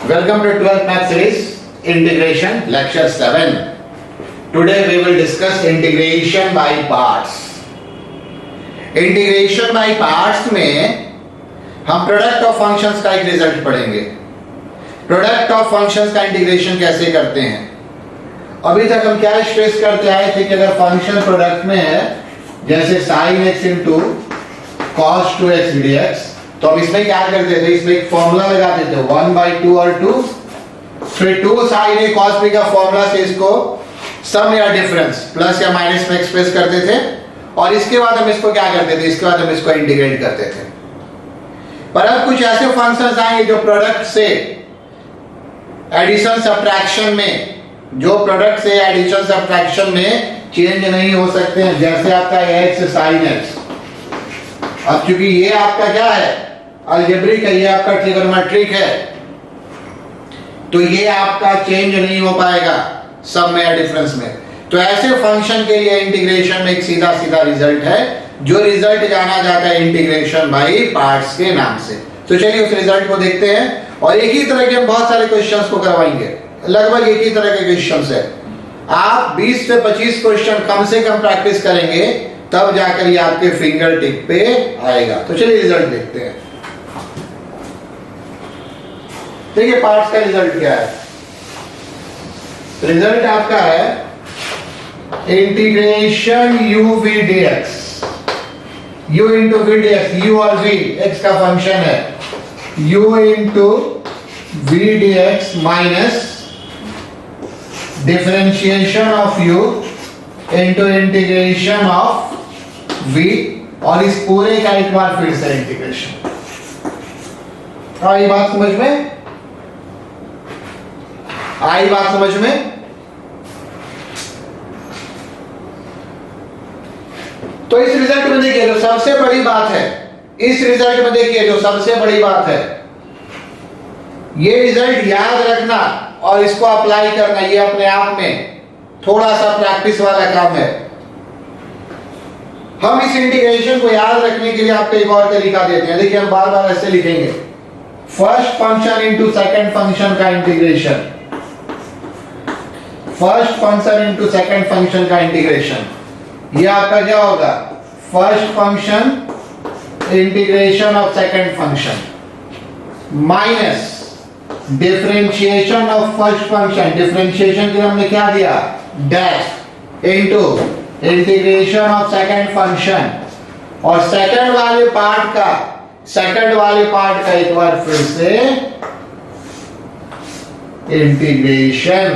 Welcome to 12th Math Series Integration Lecture 7. Today we will discuss integration by parts. Integration by parts में हम product of functions का एक result पढ़ेंगे. Product of functions का integration कैसे करते हैं. अभी तक हम क्या स्ट्रेस करते आए थे कि अगर फंक्शन प्रोडक्ट में है जैसे sin x into cos 2x dx, तो हम इसमें क्या करते थे, इसमें एक फॉर्मूला लगाते थे 1/2 और 2, फिर 2 sin a cos b का फॉर्मूला से इसको सम या डिफरेंस प्लस या माइनस में एक्सप्रेस करते थे, और इसके बाद हम इसको क्या करते थे, इसके बाद हम इसको इंटीग्रेट करते थे. पर अब कुछ ऐसे फंक्शंस आएंगे जो प्रोडक्ट से एडिशन सब्ट्रैक्शन में, जो प्रोडक्ट से एडिशन सब्ट्रैक्शन में चेंज नहीं हो सकते हैं, जैसे आपका x sin x. अब क्योंकि ये आपका क्या है, अलजेब्रिक है, ये आपका ट्रिगोनोमेट्रिक है, तो ये आपका चेंज नहीं हो पाएगा सम में या डिफरेंस में. तो ऐसे फंक्शन के लिए इंटीग्रेशन में एक सीधा सीधा रिजल्ट है, जो रिजल्ट जाना जाता है इंटीग्रेशन बाय पार्ट्स के नाम से. तो चलिए उस रिजल्ट को देखते हैं, और एक ही तरह के हम बहुत सारे क्वेश्चंस को करवाएंगे. लगभग एक ही तरह के क्वेश्चंस है. आप 20 से 25 क्वेश्चन कम से कम प्रैक्टिस करेंगे, तब जाकर ये आपके फिंगर टिप पे आएगा. तो चलिए रिजल्ट देखते हैं. देखिए पार्ट्स का रिजल्ट क्या है. रिजल्ट आपका है integration u v dx. u into v dx, u और v x का फंक्शन है, u into v dx minus differentiation of u into integration of v, और इस पूरे का एक बार फिर से इंटीग्रेशन. आई बात समझ में, आई बात समझ में. तो इस रिजल्ट में देखिए जो सबसे बड़ी बात है, इस रिजल्ट में देखिए जो सबसे बड़ी बात है, ये रिजल्ट याद रखना और इसको अप्लाई करना, ये अपने आप में थोड़ा सा प्रैक्टिस वाला काम है. हम इस इंटीग्रेशन को याद रखने के लिए आपको एक और तरीका देते हैं. देखिए हम बार बार ऐसे लिखेंगे, first function into second function का integration, first function into second function का इंटीग्रेशन. ये आपका क्या होगा, first function integration of second function minus differentiation of first function, differentiation के लिए हमने क्या दिया, dash, into integration of second function, और सेकंड वाले पार्ट का एक बार फिर से integration.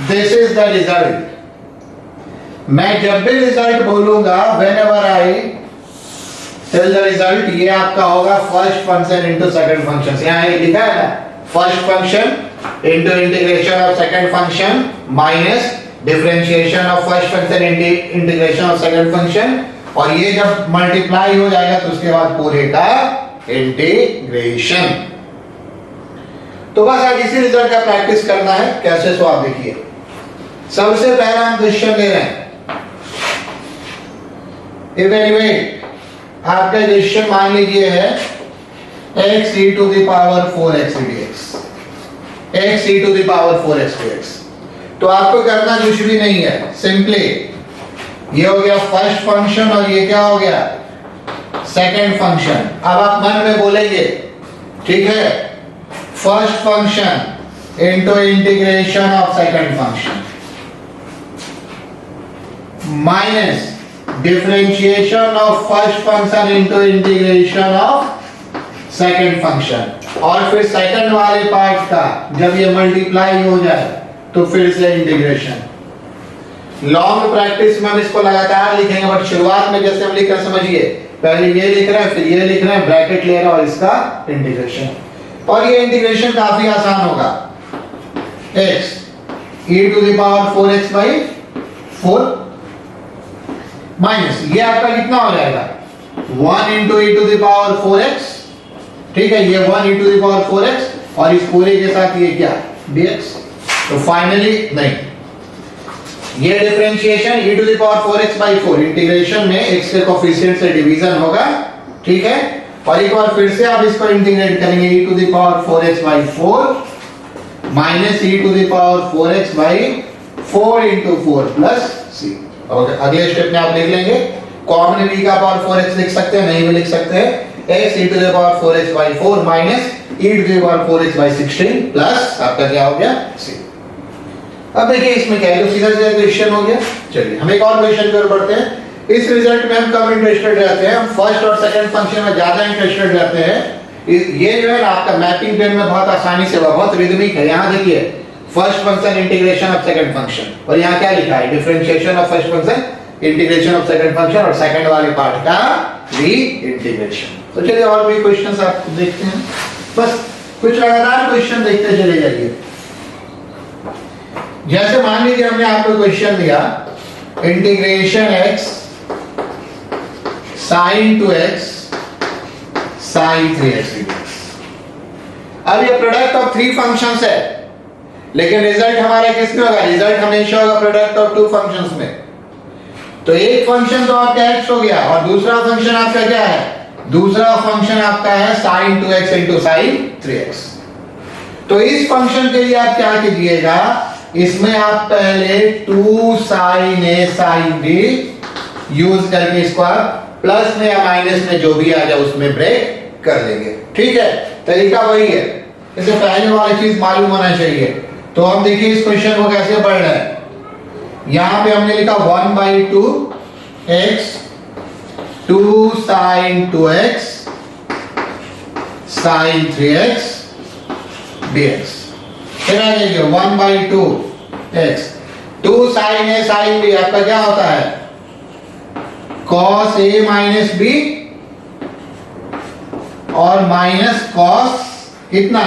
This is the result. मैं जब भी रिजल्ट बोलूंगा, whenever I tell the result, ये आपका होगा first function into second function. यहां ये लिखा है ना, first function into integration of second function minus differentiation of first function integration of second function, और ये जब मल्टीप्लाई हो जाएगा तो उसके बाद पूरे का इंटीग्रेशन. तो बस आज इसी रिजल्ट का प्रैक्टिस करना है. कैसे, सो आप देखिए. सबसे पहला हम क्वेश्चन ले रहे हैं, इवेल्युएट. आपका क्वेश्चन मान लीजिए है x e to the power 4x dx, x e to the power 4x dx. तो आपको करना कुछ भी नहीं है, सिंपली ये हो गया फर्स्ट फंक्शन और ये क्या हो गया, सेकंड फंक्शन. अब आप मन में बोलेंगे, ठीक है, first function into integration of second function minus differentiation of first function into integration of second function, और फिर सेकंड वाले पार्ट का जब ये मल्टीप्लाई हो जाए तो फिर से इंटीग्रेशन. लॉन्ग प्रैक्टिस में हम इसको लगातार लिखेंगे, बट शुरुआत में जैसे हम लिख रहे हैं, समझिए, पहले ये लिख रहे हैं, फिर ये लिख रहे हैं, ब्रैकेट ले रहे हैं और इसका इंटीग्रेशन. और ये इंटीग्रेशन काफी आसान होगा. x e to the power 4x by 4 minus ये आपका कितना हो जाएगा, 1 into e to the power 4x. ठीक है, ये 1 e to the power 4x, और इस पूरे के साथ ये क्या, dx. तो फाइनली नहीं, ये differentiation e to the power 4x by 4 integration में x के कोफिशिएंट से डिवीजन होगा. ठीक है, और एक बार फिर से आप इसको इंटीग्रेट करेंगे e to the power 4x by 4 minus e to the power 4x by 4 into 4 plus C. अगले स्टेप में आप लिख लेंगे, कॉमन v का पावर 4x लिख सकते हैं, नहीं भी लिख सकते हैं, x e to the power 4x by 4 minus e to the power 4x by 16 plus आपका क्या हो गया c। अब देखिए इसमें क्या है, तो सीधा सीधा क्वेश्चन हो गया। चलिए हम एक और क्वेश्चन की ओर बढ़ते हैं। इस रिजल्ट में हम कम इंटरेस्टेड रहते हैं, हम फर्स्ट और सेकंड फंक्शन में ज्यादा इंटरेस्टेड रहते हैं। ये जो है ना आपका मैपिंग पेन में बहुत आसानी से बहुत रिदमिक है। यहाँ देखिए first function integration of second function, और यहाँ क्या लिखा है, differentiation of first function integration of second function, और सेकंड वाले पार्ट का रीइंटीग्रेशन। तो चलिए और भी क्वेश्चंस आप देखते हैं, बस कुछ लगातार क्वेश्चन देखते चले जाइए। जैसे मान लीजिए हमने आपको क्वेश्चन दिया integration x sin 2x sin 3x dx। अब ये प्रोडक्ट ऑफ 3 फंक्शंस है, लेकिन रिजल्ट हमारा किसमें होगा, रिजल्ट हमेशा होगा प्रोडक्ट ऑफ 2 फंक्शंस में। तो एक फंक्शन तो आपका x हो गया, और दूसरा फंक्शन आपका क्या है, दूसरा फंक्शन आपका है sin 2x into sin 3x। तो इस फंक्शन के लिए आप क्या कीजिएगा, इसमें आप पहले 2 sin a sin b use करके इसको आप प्लस में या माइनस में जो भी आ जाए उसमें ब्रेक कर देंगे। ठीक है, तरीका वही है, इसे पहले वाली चीज मालूम होना चाहिए। तो हम देखिए इस क्वेश्चन को कैसे पढ़ रहे हैं। यहां पे हमने लिखा 1/2 x 2 sin 2x sin 3x dx। फिर आइए 1/2 x 2 sin a sin b आपका क्या होता है, cos a माइनस b और माइनस cos कितना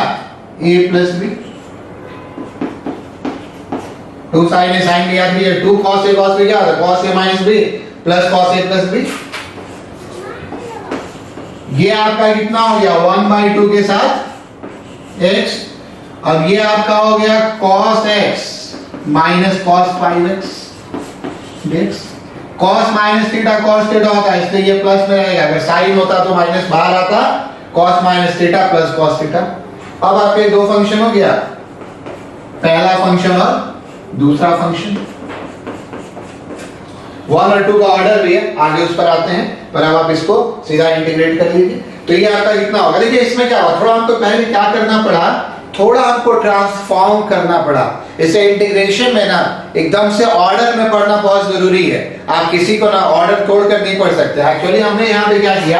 a plus b। 2 sin a sin b याद कीजिए, 2 cos a cos b क्या होता है, cos a minus b plus cos a plus b। ये आपका कितना हो गया 1/2 के साथ x। अब ये आपका हो गया cos x minus cos 5x dx। cos minus theta cos theta होता है, इसलिए ये प्लस में रहेगा, अगर साइन होता तो माइनस बाहर आता, cos minus theta plus cos theta. अब आपके 2 फंक्शन हो गया, पहला फंक्शन और दूसरा फंक्शन। 1 और 2 का ऑर्डर भी है, आगे उस पर आते हैं, पर अब आप इसको सीधा इंटीग्रेट कर लीजिए। तो ये आपका कितना होगा, देखिए इसमें क्या हुआ, थोड़ा हमको पहले क्या करना पड़ा, थोड़ा आपको ट्रांसफॉर्म करना पड़ा। इसे इंटीग्रेशन में ना एकदम से ऑर्डर में पढ़ना बहुत जरूरी है, आप किसी को ना ऑर्डर तोड़कर नहीं पढ़ सकते। एक्चुअली हमने यहाँ पे क्या किया,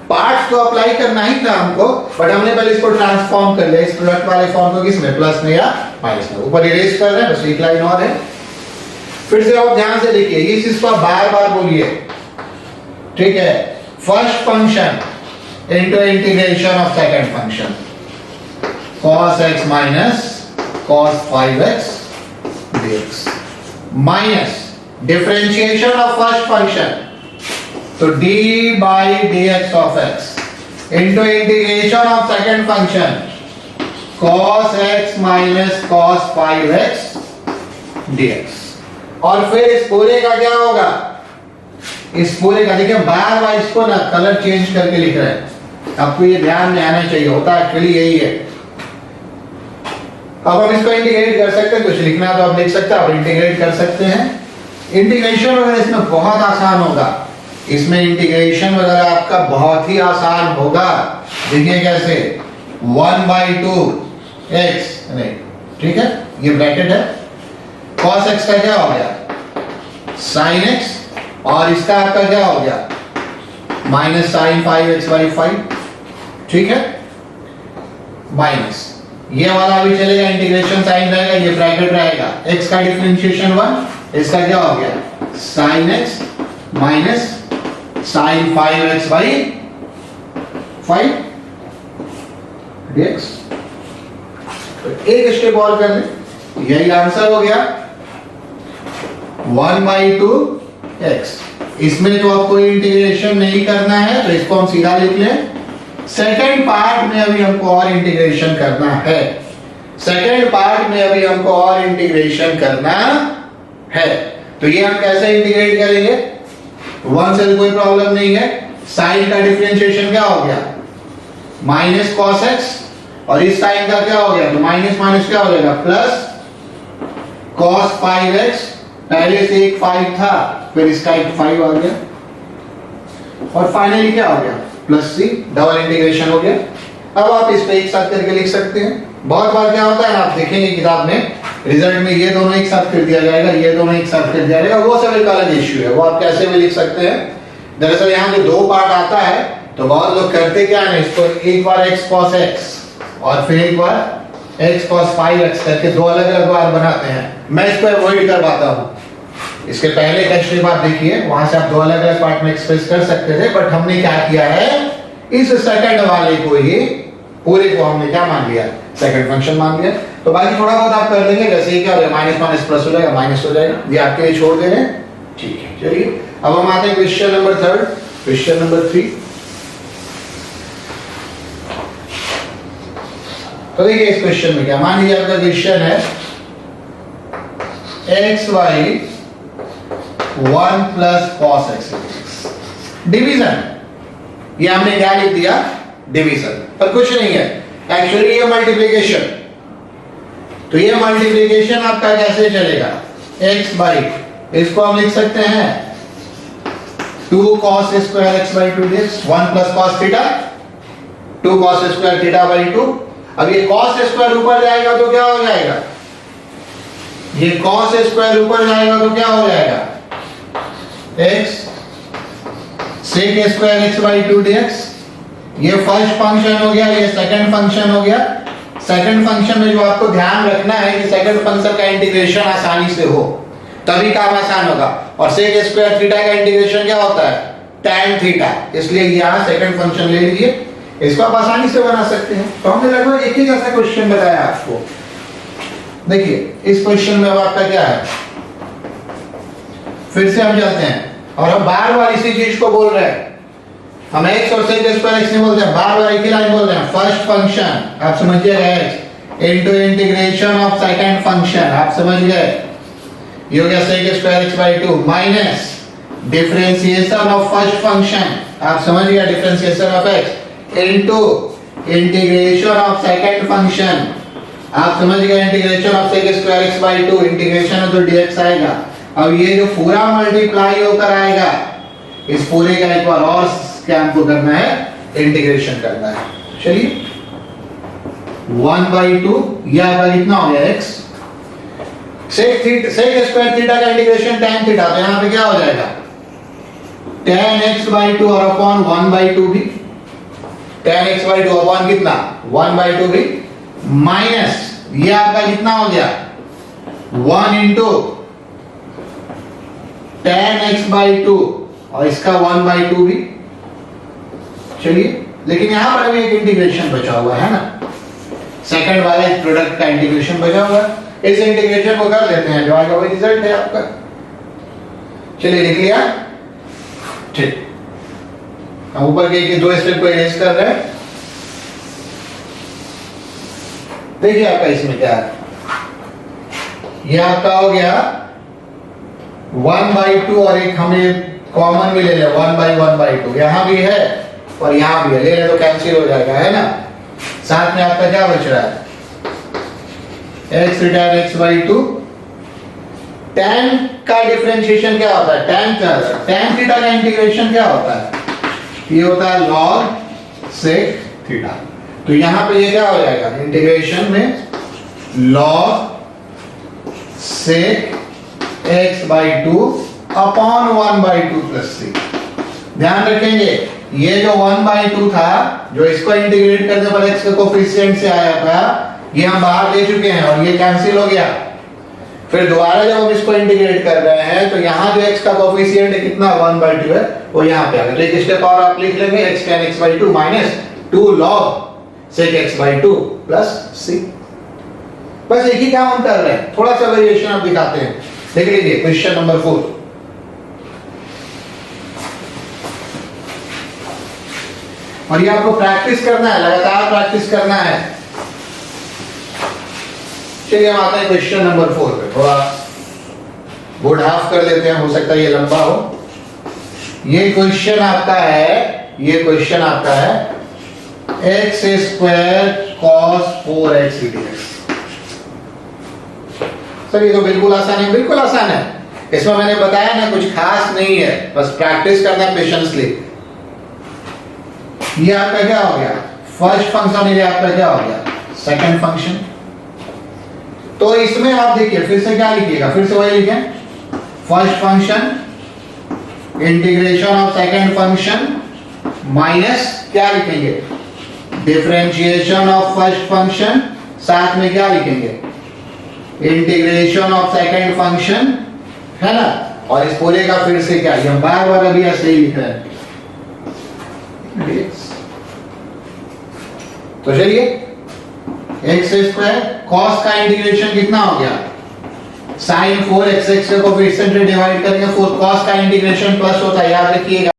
पार्ट्स को अप्लाई करना ही था हमको, बट हमने पहले इसको ट्रांसफॉर्म कर लिया, इस प्रोडक्ट वाले फॉर्म को किसमें, प्लस में या माइनस में। ऊपर इरेज कर रहे हैं, बस एक लाइन और है। फिर से आप ध्यान से देखिए, इस चीज को बार बार बोलिए, ठीक है। First function into integration of second function, cos x minus cos 5x dx minus differentiation of first function, तो d by dx of x into integration of second function cos x minus cos 5x dx। और फिर इस पूरे का क्या होगा, इस पूरे का देखिए बार बार इसको ना कलर चेंज करके लिख रहे हैं, आपको ये ध्यान में आना चाहिए, होता एक्चुअली यही है। अब हम इसको इंटीग्रेट कर सकते हैं, कुछ लिखना है तो आप लिख सकते हैं, आप इंटीग्रेट कर सकते हैं। इंटीग्रेशन वगैरह इसमें बहुत आसान होगा, इसमें इंटीग्रेशन वगैरह आपका बहुत ही आसान होगा। देखिए कैसे, 1/2 x, नहीं ठीक है, ये ब्रैकेट है, cos x का क्या हो गया sin x, और इसका आपका क्या हो गया माइनस sin 5x/5, ठीक है, माइनस ये वाला भी चलेगा, इंटीग्रेशन साइन रहेगा, ये ब्रैकेट रहेगा, x का डिफरेंशिएशन 1, इसका क्या हो गया sin x minus sin 5x/5 dx। एक स्टेप और कर ले, यही आंसर हो गया 1/2 x। इसमें तो आपको इंटीग्रेशन नहीं करना है, तो इसको हम सीधा लिख लें। सेकेंड पार्ट में अभी हमको और इंटीग्रेशन करना है, सेकेंड पार्ट में अभी हमको और इंटीग्रेशन करना है। तो ये हम कैसे इंटीग्रेट करेंगे, 1 से कोई प्रॉब्लम नहीं है। साइन का डिफरेंशिएशन क्या हो गया माइनस cos x और इस साइन का क्या हो गया, तो माइनस माइनस क्या हो जाएगा, प्लस cos 5x, पहले से एक 5 था, फिर इसका एक 5 आ गया, और फाइनली क्या हो गया, प्लस c, डबल इंटीग्रेशन हो गया। अब आप इस पे एक साथ करके लिख सकते हैं। बहुत बार क्या होता है ना, आप देखेंगे किताब में रिजल्ट में ये दोनों एक साथ कर दिया जाएगा, ये दोनों एक साथ कर दिया जाएगा, वो सब एक अलग इश्यू है, वो आप कैसे भी लिख सकते हैं। दरअसल यहाँ जो दो पार्ट आता है, तो बहुत लोग करते क्या है, इसको एक बार x cos x और फिर एक बार x cos 5x करके दो अलग अलग बार बनाते हैं। मैं इसको अवॉइड करवाता हूँ। इसके पहले टेस्ट में आप देखिए, वहां से आप दो अलग अलग पार्ट में एक्सप्रेस कर सकते थे, बट हमने क्या किया है, इस सेकंड वाले को ही पूरे को हमने क्या मान लिया, सेकंड फंक्शन मान लिया। तो बाकी थोड़ा बहुत आप कर लेंगे, वैसे ही क्या हो जाएगा, माइनस माइनस प्लस हो जाएगा, माइनस हो जाएगा, ये आपके लिए छोड़ दे रहे हैं। ठीक है, चलिए अब हम आते हैं क्वेश्चन नंबर 3। क्वेश्चन नंबर 3, तो देखिए इस क्वेश्चन में क्या, मान लीजिए आपका क्वेश्चन है x y 1 plus cos x, division. ये हमने क्या लिख दिया, डिवीजन, पर कुछ नहीं है, एक्चुअली ये मल्टीप्लिकेशन। तो ये मल्टीप्लिकेशन आपका कैसे चलेगा, x बाई, इसको हम लिख सकते हैं 2 cos square x by 2 dx, 1 plus cos theta, 2 cos square theta by 2। अब ये cos स्क्वायर ऊपर जाएगा तो क्या हो जाएगा, ये cos स्क्वायर ऊपर जाएगा तो क्या हो जाएगा, x sec square x by 2 dx। ये फर्स्ट फंक्शन हो गया, ये सेकंड फंक्शन हो गया। सेकंड फंक्शन में जो आपको ध्यान रखना है कि सेकंड फंक्शन का इंटीग्रेशन आसानी से हो, तभी काम आसान होगा। और sec स्क्वायर थीटा का इंटीग्रेशन क्या होता है, tan थीटा, इसलिए यहां सेकंड फंक्शन ले लीजिए, इसको आप आसानी से बना सकते हैं। तो हमने लगभग एक ही जैसा क्वेश्चन बताया आपको। देखिए इस क्वेश्चन में अब आपका क्या है, फिर से हम चलते हैं और हम बार बार इसी चीज को बोल रहे हैं। हम x और sec स्क्वायर x नहीं बोलते हैं, बार बार एक ही लाइन बोल रहे हैं। फर्स्ट फंक्शन आप समझिए x into integration of second function, आप समझ गए, ये हो गया sec square x by 2 minus differentiation of first function, आप समझ गए, differentiation of x into integration of second function, आप समझ गए, integration of sec square x by 2, integration है तो dx आएगा। अब ये जो पूरा मल्टीप्लाई होकर आएगा, इस पूरे का एक बार और क्या हमको करना है, इंटीग्रेशन करना है। चलिए 1 बाई 2, यह आपका कितना हो गया x, sec स्क्वायर थीटा का इंटीग्रेशन tan थीटा, तो यहां पे क्या हो जाएगा, tan x बाई 2 और अपॉन 1 बाई 2 भी, tan x बाई 2 अपॉन कितना 1 बाई 2 भी, माइनस ये आपका कितना हो गया 1 इंटू tan x बाई 2 और इसका 1 बाई 2 भी। चलिए लेकिन यहां पर अभी एक इंटीग्रेशन बचा हुआ है ना, सेकंड वाले प्रोडक्ट का इंटीग्रेशन बचा हुआ है, इस इंटीग्रेशन को कर लेते हैं, जो आएगा वही रिजल्ट है आपका। चलिए लिख लिया, ठीक। हम ऊपर के दो स्टेप को इरेज कर रहे हैं। देखिए आपका इसमें क्या है, ये आपका हो गया 1 बाई 2 और एक हमें कॉमन भी ले लिया 1 बाई 2, यहां भी है और यहां भी है, ले ले तो कैंसिल हो जाएगा, है ना। साथ में आपका क्या बच रहा है, x tan x by 2, tan का डिफरेंशिएशन क्या होता है, tan थीटा का इंटीग्रेशन क्या होता है, ये होता है log sec थीटा। तो यहां पे ये क्या हो जाएगा, इंटीग्रेशन में log sec x by 2 upon 1 by 2 plus c। ध्यान रखेंगे ये जो 1 बाई 2 था, जो इसको इंटीग्रेट करने पर x के कोफिशिएंट से आया था, ये हम बाहर ले चुके हैं और ये कैंसिल हो गया। फिर दोबारा जब हम इसको इंटीग्रेट कर रहे हैं तो यहाँ जो x का कोफिशिएंट है कितना 1 बाई 2 है, वो यहाँ पे आ गया। तो एक स्टेप और आप लिख लेंगे x tan x by 2 minus 2 log sec x by 2 plus c। बस एक ही काम हम कर रहे हैं, थोड़ा सा वेरिएशन आप दिखाते हैं। देख लीजिए क्वेश्चन नंबर 4, और ये आपको प्रैक्टिस करना है, लगातार प्रैक्टिस करना है। चलिए हम आते हैं क्वेश्चन नंबर 4 पे, थोड़ा गुड हाफ कर लेते हैं, हो सकता है ये लंबा हो। ये क्वेश्चन आपका है, ये क्वेश्चन आपका है x square cos 4x dx। Sir ये तो बिल्कुल आसान है, बिल्कुल आसान है। इसमें मैंने बताया ना कुछ खास नहीं है, बस प्रैक्टिस करना पेशेंसली। ये आपका क्या हो गया फर्स्ट फंक्शन, ये आपका क्या हो गया सेकंड फंक्शन। तो इसमें आप देखिए फिर से क्या लिखिएगा, फिर से वही लिखें, first function integration of second function minus क्या लिखेंगे डिफरेंशिएशन ऑफ फर्स्ट फंक्शन, साथ में क्या लिखेंगे इंटीग्रेशन ऑफ सेकंड फंक्शन, है ना। और इस पूरे का फिर से क्या, ये बार बार अभी ऐसे ही लिख रहे हैं। तो चलिए एक्स स्क्वायर कॉस का इंटीग्रेशन कितना हो गया साइन 4x, x को कोएफिशिएंट से डिवाइड करेंगे 4, कॉस का इंटीग्रेशन प्लस होता है, याद रखिएगा।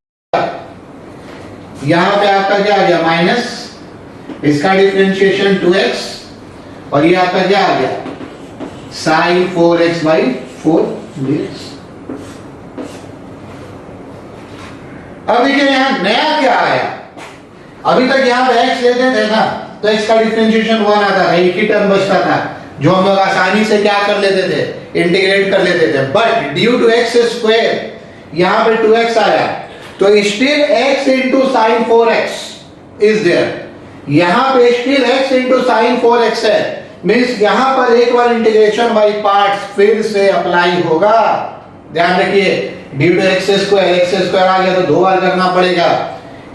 यहां पे आपका क्या आ गया माइनस, इसका डिफरेंशिएशन 2x और ये आपका क्या आ गया साइन 4x/4 dx। अब देखिए यहां नया क्या आया, अभी तक यहां पे x लेते थे ना तो x का डिफरेंशिएशन 1 आता था, एक ही टर्म बचता था जो हम लोग आसानी से क्या कर लेते थे इंटीग्रेट कर लेते थे। But due to x square यहां पे 2x आया तो still x into sin 4x is there, यहां पे still x into sin 4x है, मींस यहां पर एक बार इंटीग्रेशन बाय पार्ट्स फिर से अप्लाई होगा। ध्यान रखिए ड्यू टू x स्क्वायर आ गया तो 2 बार करना पड़ेगा,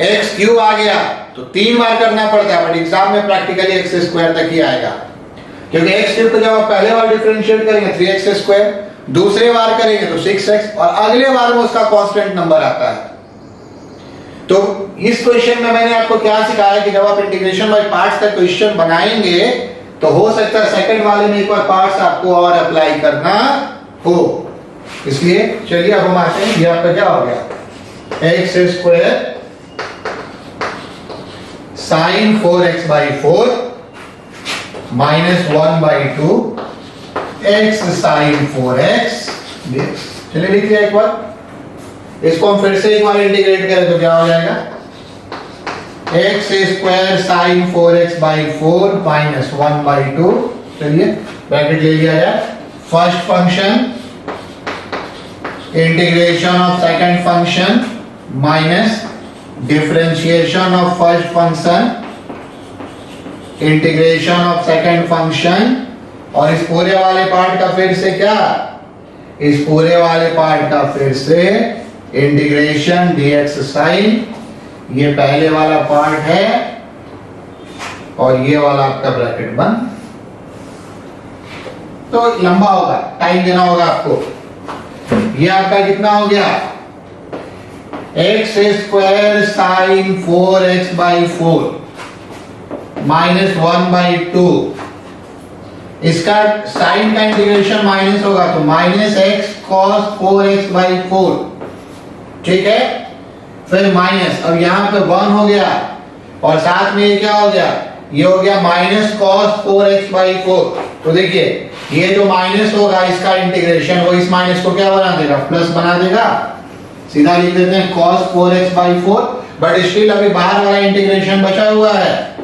x क्यूब आ गया तो 3 बार करना पड़ता है, बट एग्जाम में प्रैक्टिकली x स्क्वायर तक ही आएगा, क्योंकि x क्यूब को जब आप पहले बार डिफरेंशिएट करेंगे 3x स्क्वायर, दूसरे बार करेंगे तो 6x और अगले बार में उसका कांस्टेंट नंबर आता है। तो इस क्वेश्चन में मैंने आपको क्या सिखाया कि जब आप इंटीग्रेशन बाय पार्ट्स का क्वेश्चन बनाएंगे तो हो सकता है सेकंड वाले में एक बार पार्ट्स आपको और अप्लाई करना हो। इसलिए चलिए अब हम आते हैं, ये आपका क्या हो गया x square sine 4x/4 -1/2 x sine 4x। चलिए लिख लिया एक बार, इसको हम फिर से एक बार इंटीग्रेट करें तो क्या हो जाएगा एक्स स्क्वायर साइन 4x/4 -1/2। चलिए ब्रैकेट ले लिया जाए, first function integration of second function minus differentiation of first function integration of second function, और इस पूरे वाले पार्ट का फिर से क्या, इस पूरे वाले पार्ट का फिर से इंटीग्रेशन dx साइन, ये पहले वाला पार्ट है और ये वाला आपका ब्रैकेट बंद। तो लंबा होगा, टाइम देना होगा आपको। ये आपका कितना हो गया एक्स स्क्वायर साइन 4x/4 -1/2, इसका साइन का इंटीग्रेशन माइनस होगा तो -x cos 4x/4, ठीक है। फिर माइनस, अब यहां पे 1 हो गया और साथ में ये क्या हो गया, ये हो गया -cos 4x/4। तो देखिए ये जो माइनस होगा इसका इंटीग्रेशन वो इस माइनस को क्या बना देगा प्लस बना देगा, सीधा लिख देते हैं cos 4x/4, बट स्टिल अभी बाहर वाला इंटीग्रेशन बचा हुआ है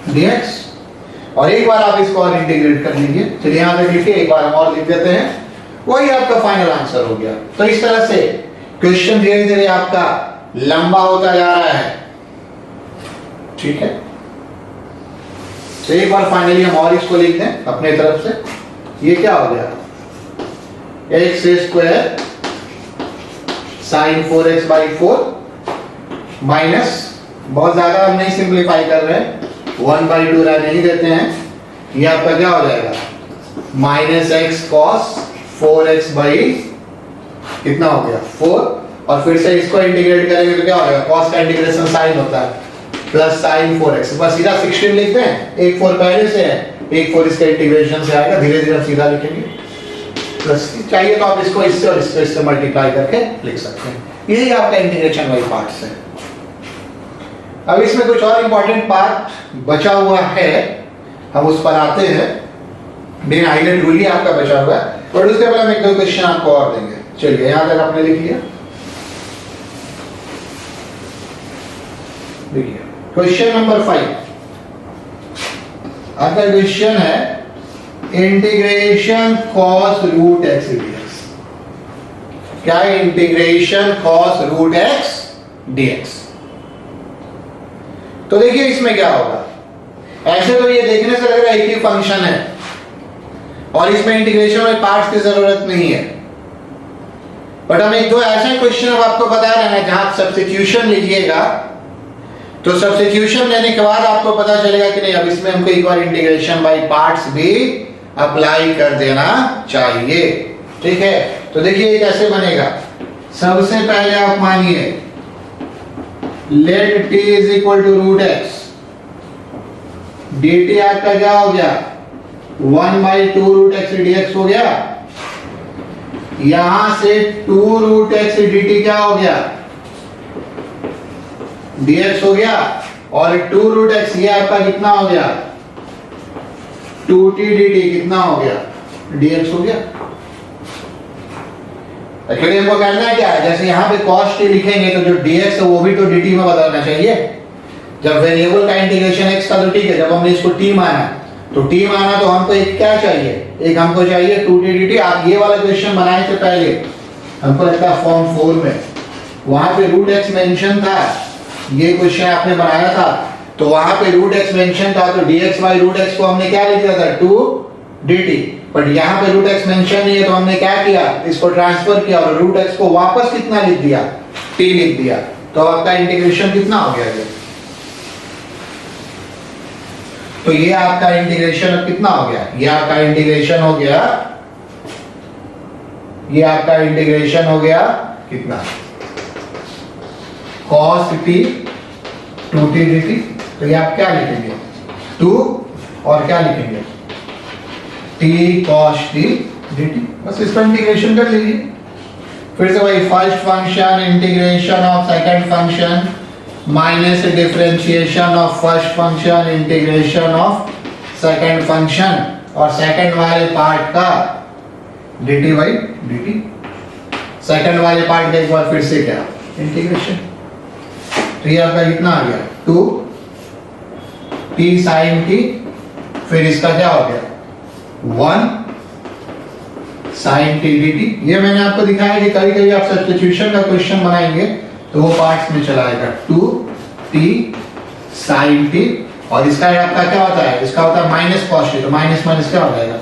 dx, और एक बार आप इसको और इंटीग्रेट कर लीजिए। चलिए यहां तक लिखिए, एक बार हम और लिख देते हैं, वही आपका फाइनल आंसर हो गया। तो इस तरह से क्वेश्चन धीरे धीरे आपका लंबा होता जा रहा है, ठीक है। तो एक बार फाइनली हम और इसको लिख दें अपने तरफ से, ये क्या हो गया x square sine 4x/4 minus, बहुत ज्यादा हम नहीं सिंप्लीफाई कर रहे हैं, 1/2 रहने नहीं देते हैं, ये आपका क्या हो जाएगा -x cos 4x/ कितना हो गया 4, और फिर से इसको इंटीग्रेट करेंगे तो क्या हो जाएगा cos का इंटीग्रेशन साइन होता है प्लस साइन 4x, बस सीधा 16 लिखते हैं, एक 4 पहले से है, एक 4 इसका इंटीग्रेशन से आएगा, धीरे धीरे हम सीधा लिखेंगे, प्लस चाहिए तो आप इसको इससे और इससे मल्टीप्लाई करके लिख सकते हैं। यही आपका इंटीग्रेशन वाली पार्ट है। अब इसमें कुछ और इंपॉर्टेंट पार्ट बचा हुआ है, हम उस पर आते हैं, मेन हाईलाइट रूल ही आपका बचा हुआ है, और उसके पहले हम एक दो क्वेश्चन आपको और देंगे। चलिए यहां तक आपने लिख लिया, देखिए क्वेश्चन नंबर 5, आपका क्वेश्चन है integration cos root x dx. क्या है integration cos root x dx? तो देखिए इसमें क्या होगा। ऐसे तो ये देखने से लग रहा है एक ही फंक्शन है और इसमें इंटीग्रेशन में पार्ट्स की जरूरत नहीं है, बट हम एक दो ऐसे क्वेश्चन अब आपको बता रहे हैं जहां सब्स्टिट्यूशन लीजिएगा तो सब्स्टिट्यूशन लेने के बाद आपको पता चलेगा कि नहीं अब इसमें हमको एक बार इंटीग्रेशन बाय पार्ट्स भी अप्लाई कर देना चाहिए। ठीक है, तो देखिए ये कैसे बनेगा। सबसे पहले आप मानिए let t is equal to root x, dt आपका क्या हो गया 1/2 रूट एक्स dx हो गया। यहां से 2 रूट एक्स dt क्या हो गया dx हो गया, और 2 रूट एक्स ये आपका कितना हो गया 2t dt कितना हो गया dx हो गया। एक्चुअली हमको करना है क्या है, जैसे यहाँ पे cos t लिखेंगे तो जो dx है वो भी तो dt में बदलना चाहिए। जब वेरिएबल का इंटीग्रेशन x का तो ठीक है, जब हमने इसको t माना तो t माना तो हमको एक क्या चाहिए, एक हमको चाहिए 2t dt। आप ये वाला क्वेश्चन बनाए थे पहले, हमको लगता है फॉर्म 4 में, वहां पे रूट x मेंशन था। ये क्वेश्चन आपने बनाया था तो वहां पे रूट x मेंशन था, तो dx बाय रूट x को हमने क्या लिख दिया था 2 dt। बट यहाँ पे रूट x मेंशन नहीं है तो हमने क्या किया, इसको ट्रांसफर किया और रूट x को वापस कितना लिख दिया t लिख दिया। तो आपका इंटीग्रेशन कितना हो गया ये, तो ये आपका इंटीग्रेशन अब कितना हो गया, ये आपका इंटीग्रेशन हो गया, ये आपका इंटीग्रेशन हो गया कितना cos t 2t dt। तो ये आप क्या लिखेंगे 2 और क्या लिखेंगे t cos t dt, बस इसका इंटीग्रेशन कर लीजिए। फिर से वही first function integration of second function minus differentiation of first function integration of second function, और सेकंड वाले पार्ट का dt बाई dt। सेकंड वाले पार्ट का एक बार फिर से क्या इंटीग्रेशन। तो ये आपका कितना आ गया 2 t sin t, फिर इसका क्या हो गया 1 sin t dt। ये मैंने आपको दिखाया कि कभी कभी आप सब्स्टिट्यूशन का क्वेश्चन बनाएंगे तो वो पार्ट्स में चला आएगा 2 t sin t, और इसका आपका क्या होता है, इसका होता है माइनस cos t, तो माइनस माइनस क्या हो जाएगा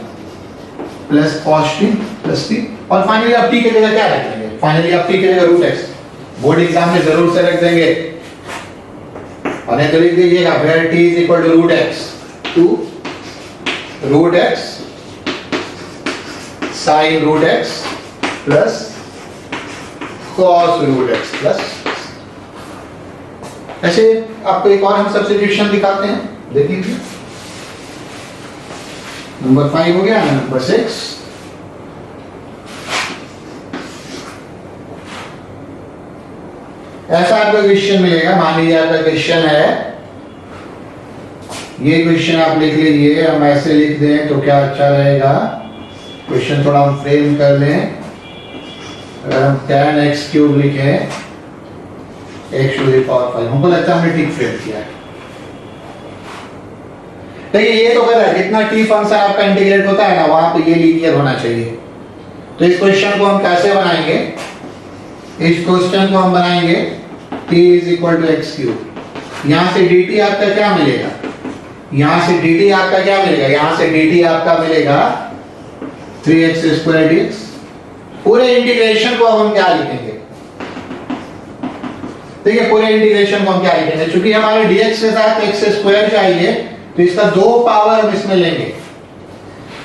plus cos t plus t। और फाइनली आप t की जगह क्या रख देंगे, फाइनली आप t की जगह रूट x। बोर्ड एग्जाम में जरूर से रख देंगे और ये तो लिख दीजिएगा where t is equal to root x, 2 root x sin root x plus cos root x plus। ऐसे आपको एक और हम सब्स्टिट्यूशन दिखाते हैं, देखिए नंबर 5 हो गया, नंबर 6 ऐसा आपको क्वेश्चन मिलेगा। मान लीजिए आपका क्वेश्चन है, ये क्वेश्चन आप लिख लीजिए, हम ऐसे लिख दें तो क्या अच्छा रहेगा, क्वेश्चन थोड़ा हम फ्रेम कर लें। अगर हम tan x क्यूब लिखें x टू द पावर 5, हमको लगता है हमने ठीक फ्रेम किया है। देखिए ये तो गलत है, जितना t फंक्शन आपका इंटीग्रेट होता है ना वहां पे ये लीनियर होना चाहिए। तो इस क्वेश्चन को हम कैसे बनाएंगे, इस क्वेश्चन को हम बनाएंगे t is equal to x cube. यहां से dt आपका क्या मिलेगा, यहां से dt आपका क्या मिलेगा, यहां से dt आपका मिलेगा 3x स्क्वायर dx। पूरे इंटीग्रेशन को अब हम क्या लिखेंगे, देखिए पूरे इंटीग्रेशन को हम क्या लिखेंगे, क्योंकि हमारे dx के साथ x स्क्वायर चाहिए तो इसका 2 पावर हम इसमें लेंगे।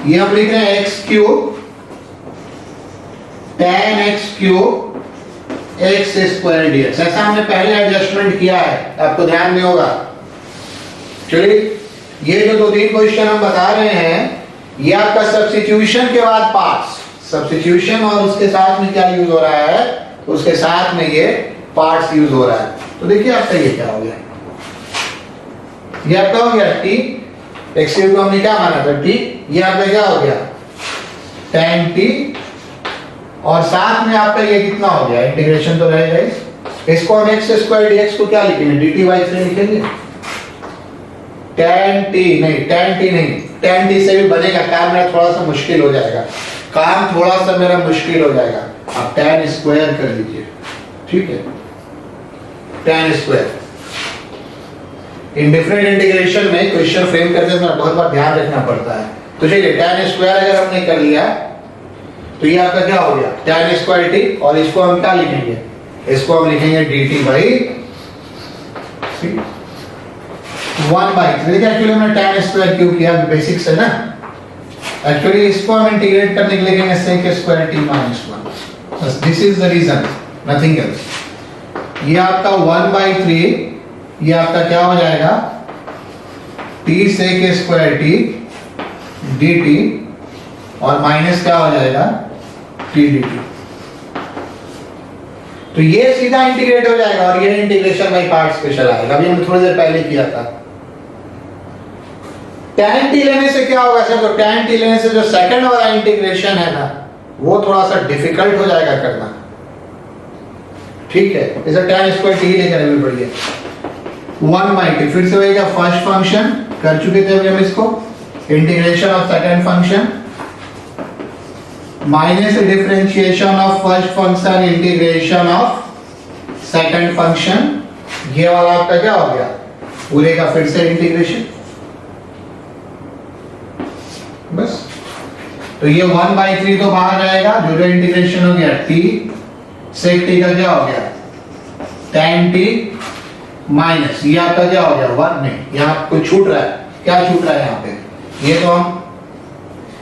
ये हम लिख रहे हैं x cube tan x cube x square dx। ऐसा हमने पहले एडजस्टमेंट किया है, आपको ध्यान में होगा। चलिए ये जो 2-3 क्वेश्चन हम बता रहे हैं ये आपका सब्स्टिट्यूशन के बाद पार्ट्स, सब्स्टिट्यूशन और उसके साथ में क्या यूज हो रहा है, उसके साथ में ये पार्ट्स यूज हो रहा है। तो देखिए आपका ये क्या हो गया, ये आपका हो गया t, x क्यूब को हमने क्या माना था t, ये आपका क्या हो गया tan t, और साथ में आपका ये कितना हो गया इंटीग्रेशन तो रहेगा। इसको हम x स्क्वायर dx को क्या लिखेंगे dt बाई 3 लिखेंगे। tan t नहीं, tan t से भी बनेगा, काम मेरा थोड़ा सा मुश्किल हो जाएगा, काम थोड़ा सा मेरा मुश्किल हो जाएगा। आप tan स्क्वायर कर लीजिए, ठीक है, tan square. In different integration में क्वेश्चन फ्रेम करते समय बहुत बार ध्यान रखना पड़ता है। तो चलिए tan स्क्वायर अगर हमने कर लिया तो ये आपका क्या हो गया, tan स्क्वायर t, और इसको हम क्या लिखेंगे, इसको हम लिखेंगे dt बाई 1/3। देखिए एक्चुअली हमने tan स्क्वायर क्यों किया, बेसिक्स है ना। एक्चुअली इसको हम इंटीग्रेट करने के लिए लिखेंगे sec स्क्वायर t माइनस 1, बस this is the reason, nothing else. ये आपका 1/3, ये आपका क्या हो जाएगा, t sec square t dt, और माइनस क्या हो जाएगा, t dt। तो ये सीधा इंटीग्रेट हो जाएगा, और ये इंटीग्रेशन बाय पार्ट स्पेशल आएगा, अभी हमने थोड़ी देर पहले किया था। tan t लेने से क्या होगा सर, तो tan t लेने से जो सेकंड वाला इंटीग्रेशन है ना, वो थोड़ा सा डिफिकल्ट हो जाएगा करना, ठीक है। इसे tan स्क्वायर t लेकर अभी बढ़िए 1/3, फिर से होगा फर्स्ट फंक्शन, कर चुके थे अभी हम इसको, integration of second function minus differentiation of first function integration of second function, ये वाला आपका क्या हो गया, पूरे का फिर से इंटीग्रेशन, बस। तो ये 1/3 तो बाहर जाएगा, जो इंटीग्रेशन हो गया t sec t का क्या हो गया, tan t माइनस, ये आपका क्या हो गया 1, नहीं यहाँ कुछ छूट रहा है, क्या छूट रहा है यहाँ पे, ये तो हम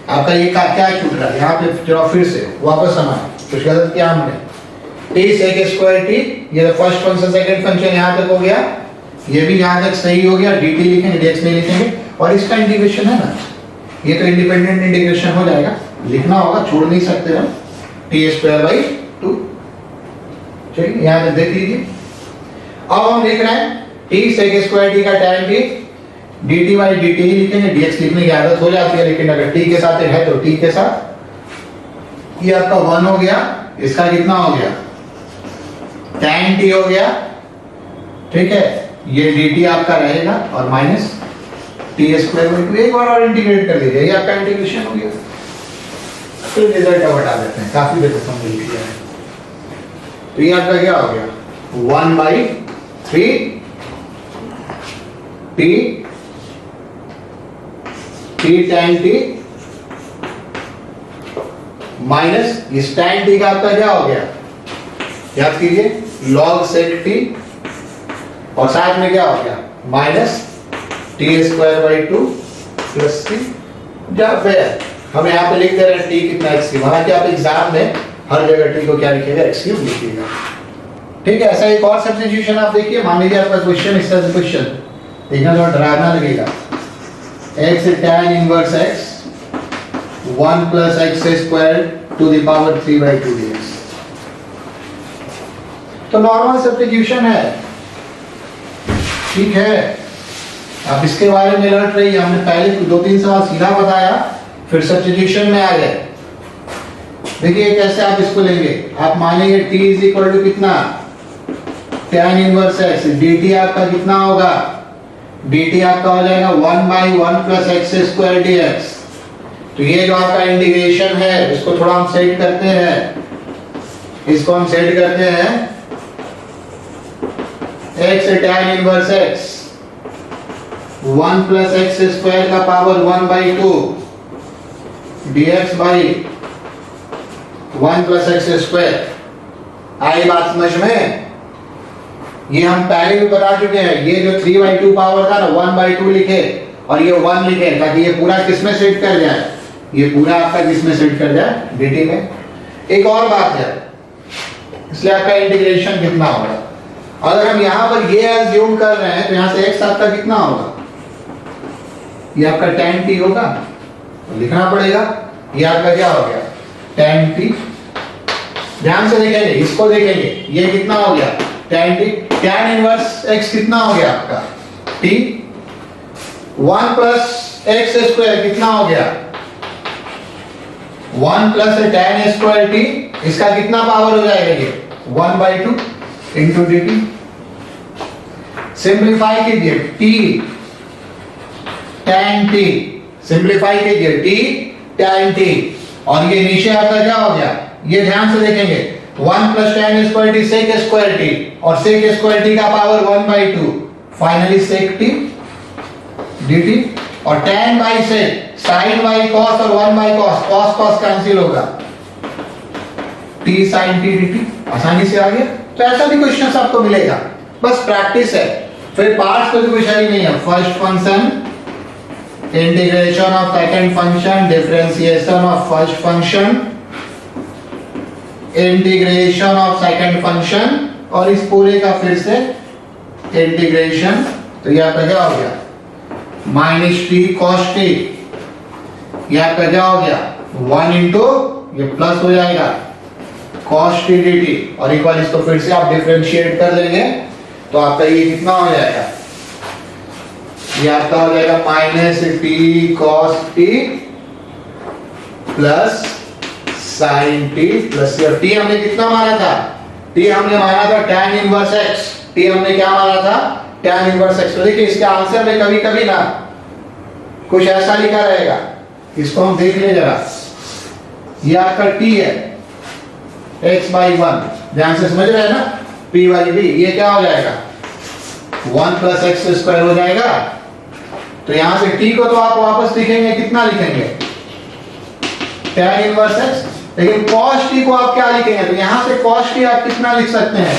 आपका ये क्या छूट रहा है यहाँ पे, जरा फिर से वापस हम आए, कुछ गलत किया हमने, t sec स्क्वायर t, ये फर्स्ट फंक्शन सेकंड फंक्शन यहाँ तक हो गया, ये भी यहाँ तक सही हो गया, dt लिखेंगे, dx नहीं लिखेंगे, और इसका इंटीग्रेशन है ना, ये तो इंडिपेंडेंट इंटीग्रेशन हो जाएगा, लिखना होगा, छोड़ नहीं सकते हम, t स्क्वायर बाई 2, चलिए यहाँ तक देख लीजिए। अब हम लिख रहे हैं t sec स्क्वायर t का tan t dt by dt ही लिखेंगे, dx लिखने की आदत हो जाती है, लेकिन अगर t के साथ है तो t के साथ, ये आपका 1 हो गया, इसका कितना हो गया, tan t हो गया, ठीक है, ये dt आपका रहेगा, और माइनस t स्क्वायर बाई 2, एक बार और इंटीग्रेट कर दीजिए, ये आपका इंटीग्रेशन हो गया। फिर रिजल्ट अब हटा देते हैं, काफी देर तक समझ लिया है। तो ये आपका क्या हो गया, 1/3 t tan t माइनस इस tan t का आपका क्या हो गया, याद कीजिए log sec t, और साथ में क्या हो गया minus t square by 2 plus t। जब हम यहाँ पे लिख दे रहे हैं t कितना x क्यूब, हालांकि आप एग्जाम में हर जगह t को क्या लिखिएगा, x क्यूब लिखिएगा, ठीक है। ऐसा एक और सब्स्टिट्यूशन आप देखिए, मान लीजिए आपका क्वेश्चन इस तरह से क्वेश्चन देखना, थोड़ा डरावना लगेगा, x tan inverse x 1 plus x square to the power 3/2 dx। तो नॉर्मल सब्स्टिट्यूशन है, ठीक है, आप इसके बारे में अलर्ट रहिए, हमने पहले 2-3 सवाल सीधा बताया, फिर सब्स्टिट्यूशन में आ गए। देखिए कैसे आप इसको लेंगे, आप मानेंगे t इज इक्वल टू कितना, tan इनवर्स x, dt आपका कितना होगा, dt आपका हो जाएगा 1/1 प्लस x स्क्वायर dx। तो ये जो आपका इंटीग्रेशन है, इसको थोड़ा हम सेट करते हैं, इसको हम सेट करते हैं, x tan inverse x 1 plus x square का power 1/2 dx by 1 plus x square. आई बात समझ में, ये हम पहले भी बता चुके हैं, ये जो 3/2 पावर था ना 1/2 लिखे, और ये 1 लिखे, ताकि ये पूरा किसमें सेट कर जाए, ये पूरा आपका किसमें सेट कर जाए, dt में। एक और बात है, इसलिए आपका इंटीग्रेशन कितना होगा, अगर हम यहाँ पर ये एज्यूम कर रहे हैं, तो यहाँ से x आपका कितना होगा, ये आपका tan t होगा, तो लिखना पड़ेगा, ये आपका क्या हो गया tan t। ध्यान से देखेंगे, इसको देखेंगे, ये कितना हो गया tan t, tan inverse x कितना हो गया आपका t, 1 प्लस x स्क्वायर कितना हो गया 1 प्लस tan स्क्वायर t, इसका कितना पावर हो जाएगा ये 1/2 इंटू dt। सिंप्लीफाई कीजिए, t tan t, सिंप्लीफाई कीजिए t tan t, और ये नीचे आपका क्या हो गया, ये ध्यान से देखेंगे 1 plus tan square T sec square T, और sec स्क्वायर टी का power 1/2, finally sec t dt, और tan by sec sin by cos और 1 by cos, cos cos cancel होगा, t sin t dt, आसानी से आ गया। तो ऐसा भी क्वेश्चन आपको मिलेगा, बस प्रैक्टिस है। फिर पार्ट्स तो कुछ ही नहीं है, first function, integration of second function, differentiation of first function, integration of second function, और इस पूरे का फिर से इंटीग्रेशन। तो यह आपका क्या हो गया, माइनस टी कॉस टी, यह आपका क्या हो गया 1 इंटू ये प्लस हो जाएगा कॉस टी डी टी, और एक बार इसको फिर से आप डिफरेंशिएट कर लेंगे तो आपका ये कितना हो जाएगा, ये आपका हो जाएगा minus T cos T plus sign T plus, T हमने कितना माना था, टी हमने माना था tan इनवर्स x, टी हमने क्या माना था tan इनवर्स x। तो देखिए इसके आंसर में कभी कभी ना कुछ ऐसा लिखा रहेगा, इसको हम देख ले जरा, ये आपका t है x/1, ध्यान से समझ रहे हैं ना, p वाली भी, ये क्या हो जाएगा 1 प्लस एक्स स्क्वायर हो जाएगा। तो यहां से t को तो आप वापस लिखेंगे, कितना लिखेंगे tan इनवर्स x, लेकिन cos t को आप क्या लिखेंगे, तो यहां से cos t आप कितना लिख सकते हैं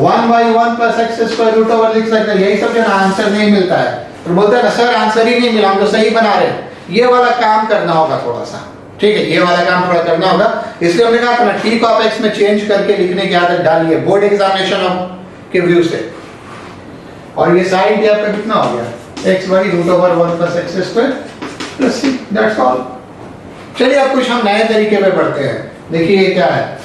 1/1 plus x square root over लिख सकते हैं। यही सब जो आंसर नहीं मिलता है तो बोलते हैं सर आंसर ही नहीं मिला, हम तो सही बना रहे हैं। ये वाला काम करना होगा थोड़ा सा, ठीक है, ये वाला काम थोड़ा करना होगा। इसलिए हमने कहा था ना t को आप x में चेंज करके लिखने की आदत डालिए बोर्ड एग्जामिनेशन के व्यू से। और ये साइन t आपका कितना हो गया x/√1 plus x square plus c, that's all. चलिए अब कुछ हम नए तरीके पे पढ़ते हैं। देखिए ये क्या है,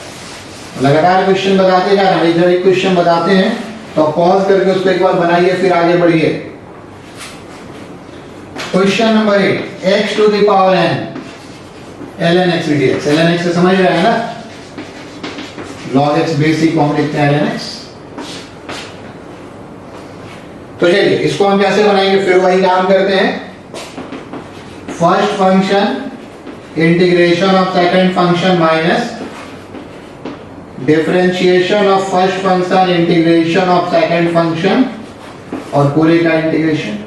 लगातार क्वेश्चन बताते जा रहे हैं, जब एक क्वेश्चन बताते हैं तो पॉज करके उसको एक बार बनाइए, फिर आगे बढ़िए। Question number 8, x to the power n ln x dx, ln x से समझ रहे हैं ना, log x बेसिक को हम लिखते हैं ln x। तो चलिए इसको हम कैसे बनाएंगे, फिर वही काम करते हैं। First function integration of second function minus differentiation of first function integration of second function, और पूरे का इंटीग्रेशन।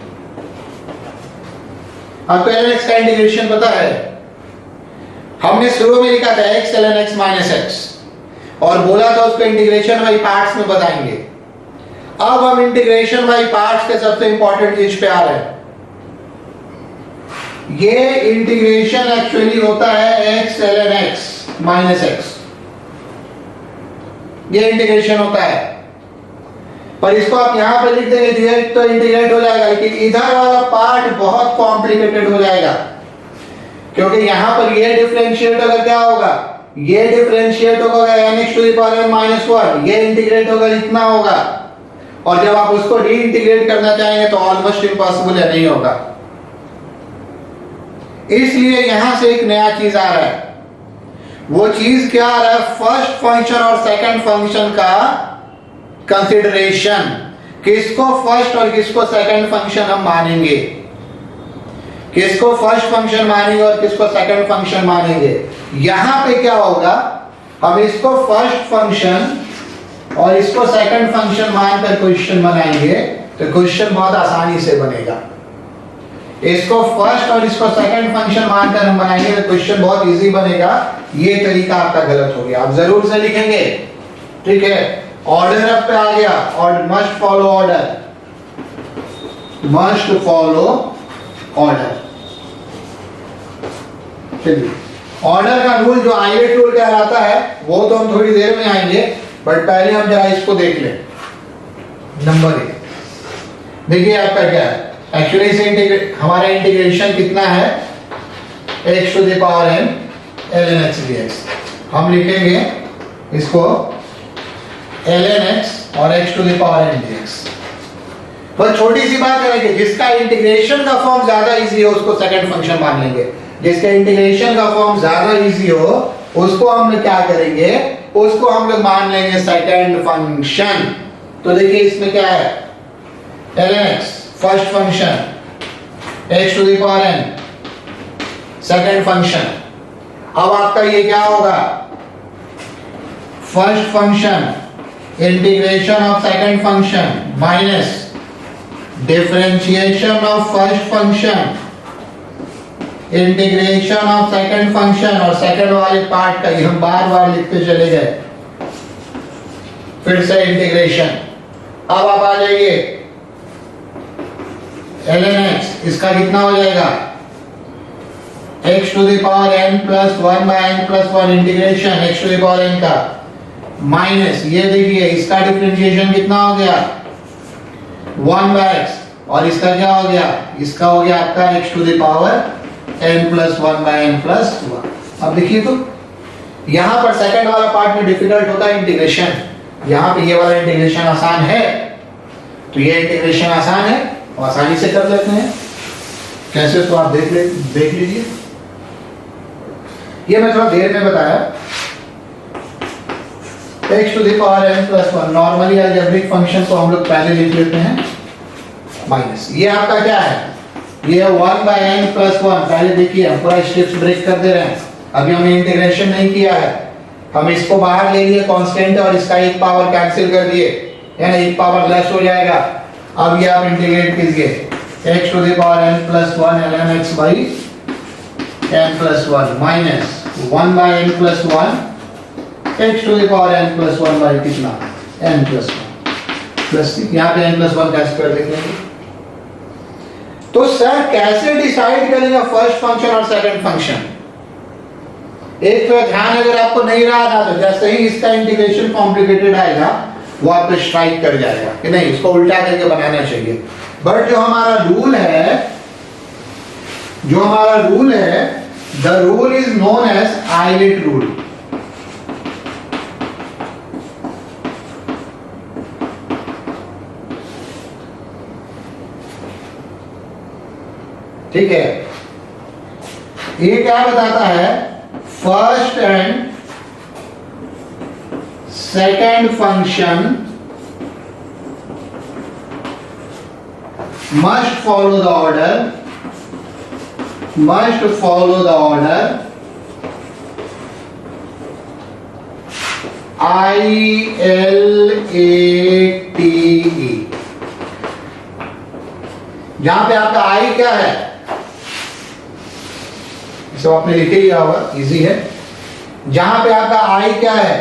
आपको ln x का इंटीग्रेशन पता है, हमने शुरू में लिखा था x ln x minus x, और बोला था उसको इंटीग्रेशन बाई पार्ट्स में बताएंगे। अब हम इंटीग्रेशन बाई पार्ट्स के सबसे इंपॉर्टेंट चीज पे आ रहे हैं। ये इंटीग्रेशन एक्चुअली होता है x ln x minus x, ये इंटीग्रेशन होता है। पर इसको आप यहां पर लिख देंगे तो इंटीग्रेट हो जाएगा, लेकिन इधर वाला पार्ट बहुत कॉम्प्लिकेटेड हो जाएगा, क्योंकि यहां पर ये डिफरेंशिएट होगा, क्या होगा, ये डिफरेंशिएट होगा nx टू द पावर -1, ये इंटीग्रेट होगा, इतना होगा। और जब आप उसको रीइंटीग्रेट करना चाहेंगे तो ऑलमोस्ट इम्पॉसिबल है, नहीं होगा। इसलिए यहां से एक नया चीज आ रहा है। वो चीज क्या आ रहा है, फर्स्ट फंक्शन और सेकंड फंक्शन का कंसीडरेशन, किसको फर्स्ट और किसको सेकंड फंक्शन हम मानेंगे, किसको फर्स्ट फंक्शन मानेंगे और किसको सेकंड फंक्शन मानेंगे। यहां पे क्या होगा, हम इसको फर्स्ट फंक्शन और इसको सेकंड फंक्शन मानकर क्वेश्चन बनाएंगे तो क्वेश्चन बहुत आसानी से बनेगा। इसको फर्स्ट और इसको सेकंड फंक्शन मानकर हम बनाएंगे तो क्वेश्चन बहुत इजी बनेगा। ये तरीका आपका गलत हो गया, आप जरूर से लिखेंगे, ठीक है। ऑर्डर अब पे आ गया, और must follow order, must follow order. चलिए ऑर्डर का रूल जो आईलेट रूल कहलाता है वो तो हम थोड़ी देर में आएंगे, बट पहले हम जरा इसको देख लें। नंबर 1 देखिए आपका क्या है, एक्चुअली इसे हमारा इंटीग्रेशन कितना है, x to the power n ln x dx। हम लिखेंगे इसको ln x और x to the power n dx। पर छोटी सी बात करेंगे, जिसका इंटीग्रेशन का फॉर्म ज्यादा इजी हो उसको सेकंड फंक्शन मान लेंगे, जिसका इंटीग्रेशन का फॉर्म ज्यादा इजी हो उसको हम लोग क्या करेंगे, उसको हम लोग मान लेंगे सेकंड फंक्शन। तो देखिए इसमें क्या है, ln x first function x to the power n, second function. अब आपका ये क्या होगा, first function integration of second function minus differentiation of first function integration of second function, और सेकंड वाले पार्ट का ये हम बार बार लिखते चले गए, फिर से इंटीग्रेशन। अब आप आ जाइए ln x, इसका कितना हो जाएगा, x to the power n plus 1 by n plus 1 integration x to the power n का माइनस, ये देखिए इसका डिफरेंशिएशन कितना हो गया 1 बाय x, और इसका क्या हो गया, इसका हो गया आपका x to the power n plus 1 by n plus 1। अब देखिए तो यहां पर सेकंड वाला पार्ट में डिफिकल्ट होता है इंटीग्रेशन, यहां पे ये वाला इंटीग्रेशन आसान है, तो ये इंटीग्रेशन आसान है और आसानी से कर लेते हैं। कैसे, तो आप देख लीजिए, ये मैं थोड़ा देर में बताया। x to the power n plus 1, normally algebraic function को हम लोग पहले लिख लेते हैं माइनस, ये आपका क्या है, ये 1 बाय n प्लस 1। पहले देखिए हम पूरा स्टेप्स ब्रेक कर दे रहे हैं, अभी हमने इंटीग्रेशन नहीं किया है, हम इसको बाहर ले लिए कांस्टेंट और इसका एक पावर कैंसिल कर दिए, है ना, एक पावर लेस हो जाएगा। अब ये आप इंटीग्रेट कीजिए x to the power n plus 1 ln x by n plus 1 minus 1 by n plus 1 x to the power n plus 1 by कितना n प्लस 1 प्लस, यहाँ पे n प्लस 1 कैसे कर देंगे। तो सर कैसे डिसाइड करेंगे फर्स्ट फंक्शन और सेकंड फंक्शन, एक तो ध्यान अगर आपको नहीं रहा था तो जैसे ही इसका इंटीग्रेशन कॉम्प्लिकेटेड आएगा वो आपको स्ट्राइक कर जाएगा कि नहीं इसको उल्टा करके बनाना चाहिए। बट जो हमारा रूल है, the rule is known as ILATE rule. ठीक है, ये क्या बताता है, first and second function must follow the order ILATE। जहां पे आपका I क्या है, इसे आपने लिखे लिया होगा, इजी है। जहां पे आपका I क्या है,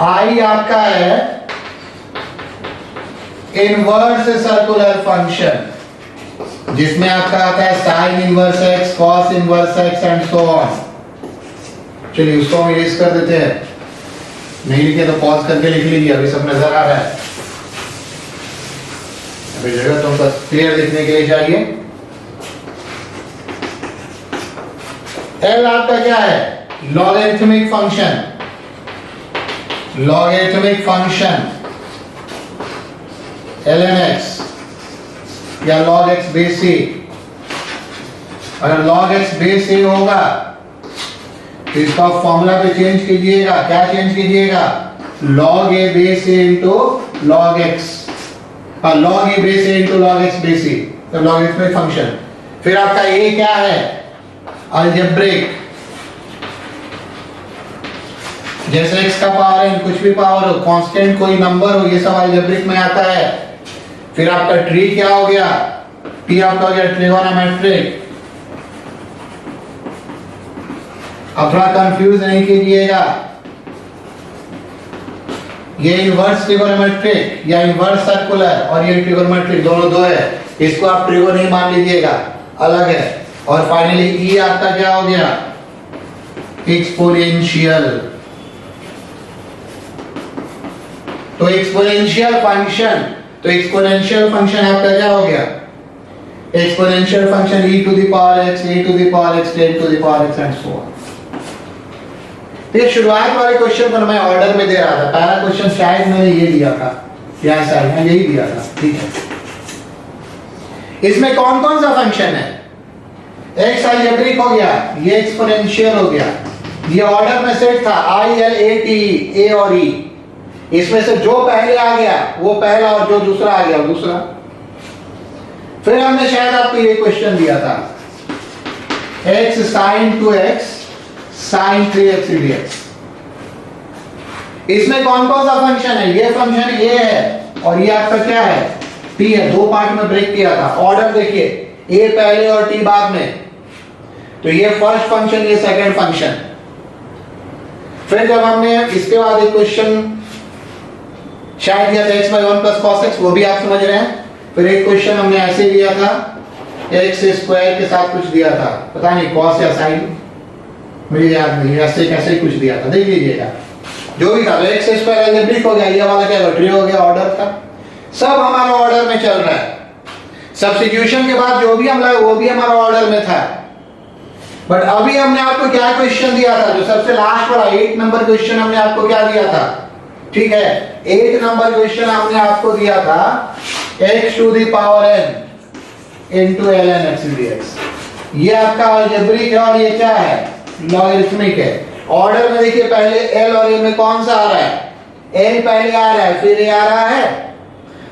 I आपका है इनवर्स सर्कुलर फंक्शन, जिसमें आपका आता है sine inverse x, cos inverse x and so on. चलिए उसको हम इरेज कर देते हैं, नहीं लिखे तो पॉज करके लिख लीजिए, अभी सब नजर आ रहा है, अभी जगह तो बस क्लियर लिखने के लिए चाहिए। L आपका क्या है, लॉगरिथमिक फंक्शन ln x या log x बेस a। अगर log x बेस a होगा तो इसका फॉर्मूला पे चेंज कीजिएगा, क्या चेंज कीजिएगा, log a base a into log x, log a base a into log x base a, तो लॉगरिथमिक फंक्शन। फिर आपका a क्या है, अलजेब्रिक, जैसे x का पावर n, कुछ भी पावर हो, कांस्टेंट कोई नंबर हो, ये सब अलजेब्रिक में आता है। फिर आपका ट्री क्या हो गया, T आपका हो गया ट्रिगोनोमेट्रिक। अब थोड़ा कंफ्यूज नहीं कीजिएगा, ये इनवर्स ट्रिगोनोमेट्रिक या इनवर्स सर्कुलर और ये ट्रिगोनोमेट्रिक दोनों दो है, इसको आप ट्रिगो नहीं मान लीजिएगा, अलग है। और फाइनली E आपका क्या हो गया, एक्सपोनेंशियल। तो एक्सपोनेंशियल फंक्शन आपका क्या हो गया, exponential function e to the power x, e to the power x, e to the power x and so on. ये शुरुआत वाले क्वेश्चन पर मैं ऑर्डर में दे रहा था, पहला क्वेश्चन शायद मैंने ये दिया था, या शायद मैं यही दिया था, ठीक है। इसमें कौन कौन सा फंक्शन है, x अलजेब्रिक हो गया, ये एक्सपोनेंशियल हो गया, ये ऑर्डर में सेट था ILATE, A और E, इसमें से जो पहले आ गया वो पहला और जो दूसरा आ गया वो दूसरा। फिर हमने शायद आपको ये क्वेश्चन दिया था, x sin 2x sin 3x dx। इसमें कौन कौन सा फंक्शन है? ये फंक्शन a है और ये आपका क्या है? t है। दो पार्ट में ब्रेक किया था। ऑर्डर देखिए, a पहले और t बाद में। तो ये फर्स्ट फंक्शन, ये सेकंड फंक्शन। फिर जब हमने इसके बाद एक क्वेश्चन शायद दिया था x by 1 plus cos x, वो भी आप समझ रहे हैं। फिर एक क्वेश्चन हमने ऐसे लिया था, x स्क्वायर के साथ कुछ दिया था, पता नहीं cos या sin, मुझे याद नहीं, ऐसे कैसे कुछ दिया था, देख लीजिएगा। जो भी था, तो x स्क्वायर अलजेब्रिक हो गया, ये वाला क्या रोटरी हो गया, ऑर्डर था। सब हमारा ऑर्डर में चल रहा है। सब्स्टिट्यूशन के बाद जो भी हम लाए वो भी हमारा ऑर्डर में था। बट अभी हमने आपको क्या क्वेश्चन दिया था? जो सबसे लास्ट वाला 8 नंबर क्वेश्चन हमने आपको क्या दिया था? ठीक है, 8 नंबर क्वेश्चन हमने आपको दिया था x to the power n into ln x dx। ये आपका अलजेब्रिक है और ये क्या है? लॉगरिथमिक है। ऑर्डर में देखिए, पहले l और a में कौन सा आ रहा है? l पहले आ रहा है, फिर a आ रहा है।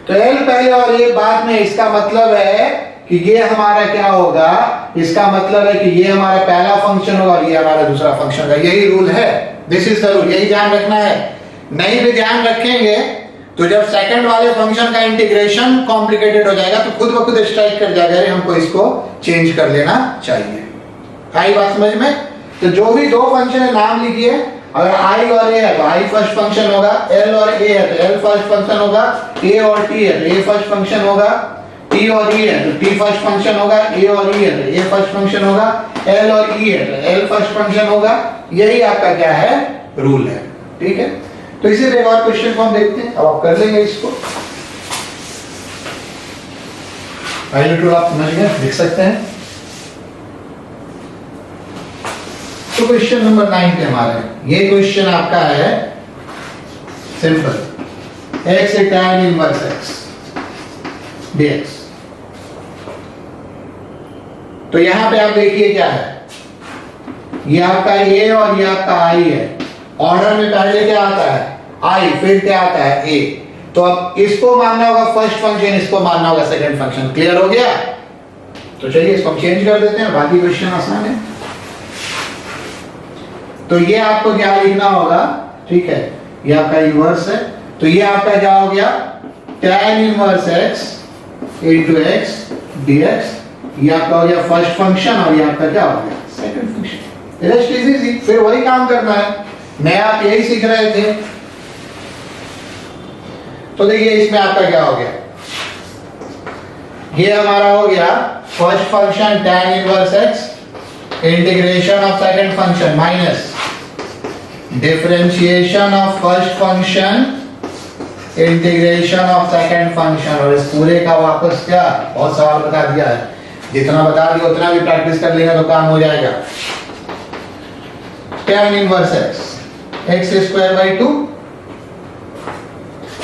तो l पहले और a बाद में, इसका मतलब है कि ये हमारा क्या होगा? इसका मतलब है कि ये हमारा पहला फंक्शन होगा और ये हमारा दूसरा फंक्शन होगा। यही रूल है, दिस इज द रूल, यही ध्यान रखना है। नहीं भी ध्यान रखेंगे तो जब सेकंड वाले फंक्शन का इंटीग्रेशन कॉम्प्लिकेटेड हो जाएगा तो खुद ब खुद स्ट्राइक कर जाएगा, अरे हमको इसको चेंज कर लेना चाहिए। आई बात समझ में? तो जो भी दो फंक्शन है नाम लिखिए। अगर i और a है तो i फर्स्ट फंक्शन होगा, l और a है तो l फर्स्ट फंक्शन होगा, a और t है तो a फर्स्ट फंक्शन होगा, t और e है तो t फर्स्ट फंक्शन होगा, a और e है तो a फर्स्ट फंक्शन होगा, l और e है तो l फर्स्ट फंक्शन होगा। यही आपका क्या है? रूल है। ठीक है, तो इसी पे एक और क्वेश्चन को हम देखते हैं। अब आप कर लेंगे इसको, आप समझ गए, लिख सकते हैं। तो क्वेश्चन नंबर 9 पे हमारे ये क्वेश्चन आपका है simple, x tan inverse x dx। तो यहां पे आप देखिए क्या है, ये आपका a और ये आपका i है। ऑर्डर में पहले क्या आता है? i, फिर क्या आता है? a। तो अब इसको मानना होगा फर्स्ट फंक्शन, इसको मानना होगा सेकंड फंक्शन। क्लियर हो गया? तो चलिए इसको हम चेंज कर देते हैं, बाकी क्वेश्चन आसान है। तो ये आपको क्या लिखना होगा? ठीक है, ये आपका इनवर्स है, तो ये आपका क्या हो गया? tan inverse x into x dx। ये आपका हो गया फर्स्ट फंक्शन और ये आपका क्या हो गया? Second function. Rest is easy, फिर वही काम करना है, नया आप यही सीख रहे थे। तो देखिए इसमें आपका क्या हो गया? ये हमारा हो गया first function tan inverse x integration of second function minus differentiation of first function integration of second function. और इस पूरे का वापस क्या, बहुत सवाल बता दिया है, जितना बता दिया उतना भी प्रैक्टिस कर लेगा तो काम हो जाएगा। tan inverse x square by 2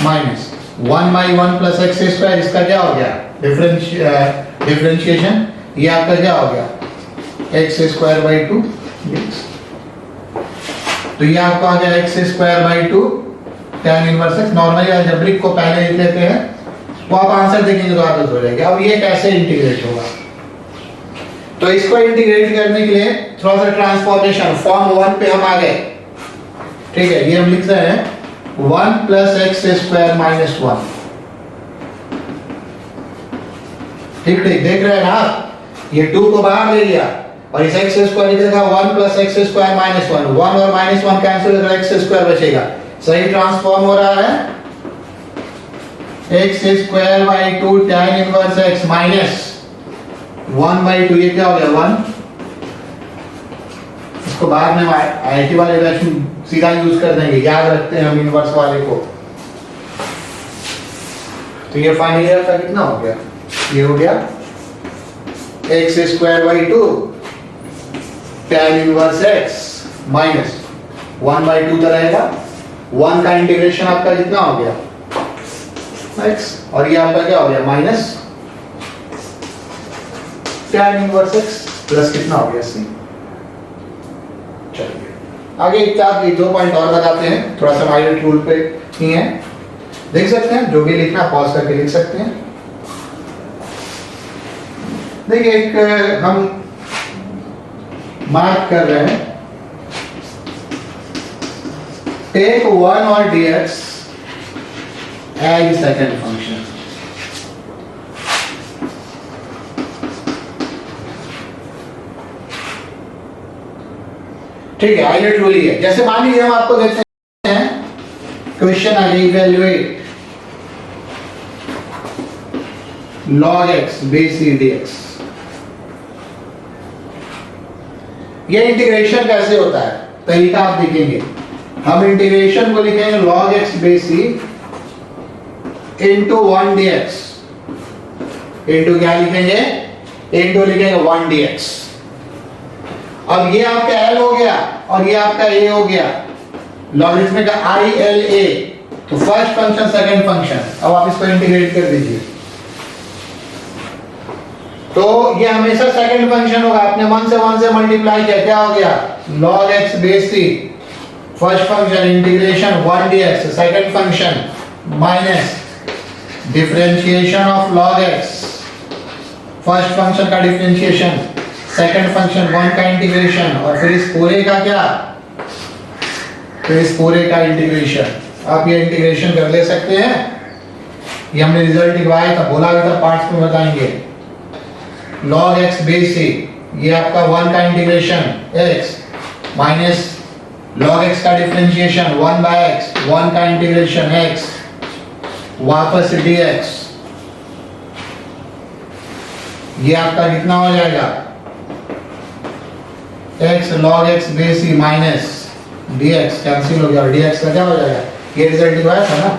minus 1 by 1 plus x square, इसका क्या हो गया? डिफरेंशिएशन। ये आपका क्या हो गया? X square by 2। तो ये आपका आ गया x square by 2 tan inverse x। Normally algebraic को पहले लिख लेते हैं, वो आप आंसर देखेंगे तो आदत हो जाएगी। अब ये कैसे इंटीग्रेट होगा? तो इसको इंटीग्रेट करने के लिए थोड़ा सा ट्रांसफॉर्मेशन, फॉर्म 1 पे हम आ गए। ठीक है, ये हम लिख रहे हैं 1 प्लस एक्स स्क्वायर माइनस 1। ठीक ठीक, देख रहे हैं ना आप? ये 2 को बाहर ले लिया और इस एक्स स्क्वायर लिख देखा 1 प्लस एक्स स्क्वायर माइनस 1। 1 और माइनस 1 कैंसिल होकर एक्स स्क्वायर बचेगा। सही ट्रांसफॉर्म हो रहा है। X square by 2 tan inverse x minus 1 by 2, ये क्या हो गया? 1। इसको बाद में आईटी वाले बैच में सीधा यूज कर देंगे, याद रखते हैं हम इनवर्स वाले को। तो ये फाइनल ईयर का कितना हो गया? ये हो गया x square by 2 tan inverse x minus 1 by 2 रहेगा। 1 का इंटीग्रेशन आपका कितना हो गया? x, और ये आपका क्या हो गया? Minus tan inverse x plus कितना हो गया? c। चलिए आगे एक दो पॉइंट और बताते हैं, थोड़ा सा माइनर रूल पे ही है, देख सकते हैं। जो भी लिखना पॉज करके लिख सकते हैं। देखिए एक हम मार्क कर रहे हैं, टेक 1 और dx एज सेकंड फंक्शन। ठीक है, आइए ट्रूली है। जैसे मान लीजिए हम आपको देते हैं क्वेश्चन आगे, evaluate log x base c dx। ये इंटीग्रेशन कैसे होता है, तरीका आप देखेंगे। हम इंटीग्रेशन को लिखेंगे log x base c into 1 dx, into क्या लिखेंगे, into लिखेंगे 1 dx। अब ये आपका l हो गया और ये आपका a हो गया, लॉगरिथमिक का i l a। तो फर्स्ट फंक्शन सेकंड फंक्शन, अब आप इसको इंटीग्रेट कर दीजिए तो ये हमेशा सेकंड फंक्शन होगा। आपने 1 से मल्टीप्लाई किया, क्या हो गया, log x base c first function integration 1 dx second function minus differentiation of log x first function का डिफरेंशिएशन सेकंड फंक्शन 1 का इंटीग्रेशन और फिर इस पूरे का क्या, फिर इस पूरे का इंटीग्रेशन। आप ये इंटीग्रेशन कर ले सकते हैं। ये हमने रिजल्ट लिखवाया था, बोला भी था पार्ट्स में बताएंगे। log x base c ये आपका 1 का integration x minus log x का डिफरेंशिएशन 1 by x 1 का इंटीग्रेशन x वापस dx। ये आपका कितना हो जाएगा, x log x base c minus dx cancel हो गया और dx का क्या हो जाएगा, ये रिजल्ट लिखवाया था ना,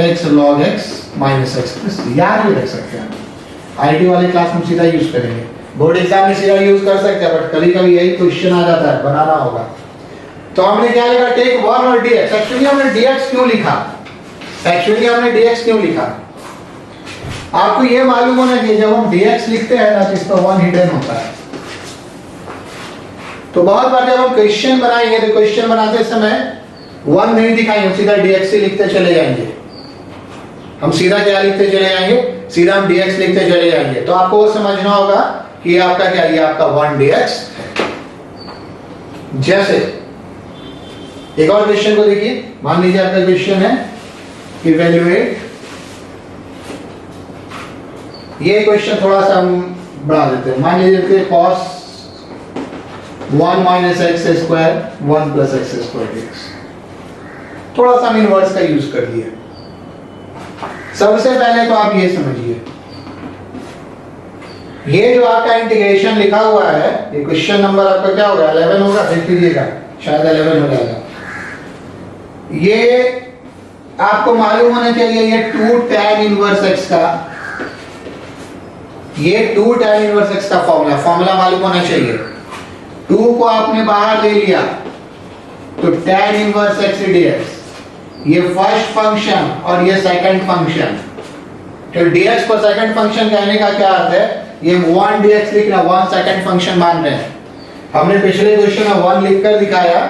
x log x minus x। याद भी रख सकते हैं, आईटी वाले क्लास में सीधा यूज करेंगे, बोर्ड एग्जाम में सीधा यूज कर सकते हैं, बट कभी कभी यही क्वेश्चन आ जाता है, बनाना होगा। तो हमने क्या लिखा, टेक 1 और dx। एक्चुअली हमने dx क्यों लिखा, आपको ये मालूम होना चाहिए जब हम dx लिखते हैं ना तो इस पर 1 हिडन होता है। तो बहुत बार जब हम क्वेश्चन बनाएंगे तो क्वेश्चन बनाते समय 1 नहीं दिखाएंगे, सीधा dx से लिखते चले जाएंगे। हम सीधा क्या लिखते चले जाएंगे, सीधा हम dx लिखते चले जाएंगे। तो आपको वो समझना होगा कि आपका क्या, ये आपका 1 dx है। जैसे एक और क्वेश्चन को देखिए, मान लीजिए आपका क्वेश्चन है इवैल्यूएट, ये क्वेश्चन थोड़ा सा हम बढ़ा देते हैं। मान लीजिए cos 1 minus x square 1 plus x square dx, थोड़ा सा हम इनवर्स का यूज कर दिए। सबसे पहले तो आप ये समझिए, ये जो आपका इंटीग्रेशन लिखा हुआ है, ये क्वेश्चन नंबर आपका क्या होगा, 11 होगा, देख लीजिएगा शायद 11 हो जाएगा। ये आपको मालूम होना चाहिए, ये 2 tan इनवर्स x का, ये 2 tan इनवर्स x का फॉर्मूला मालूम होना चाहिए। 2 को आपने बाहर ले लिया तो tan इनवर्स x dx, ये फर्स्ट फंक्शन और ये सेकंड फंक्शन। तो dx को सेकंड फंक्शन कहने का क्या अर्थ है, ये 1 dx लिखना 1 सेकंड फंक्शन मान रहे हैं। हमने पिछले क्वेश्चन में 1 लिखकर दिखाया,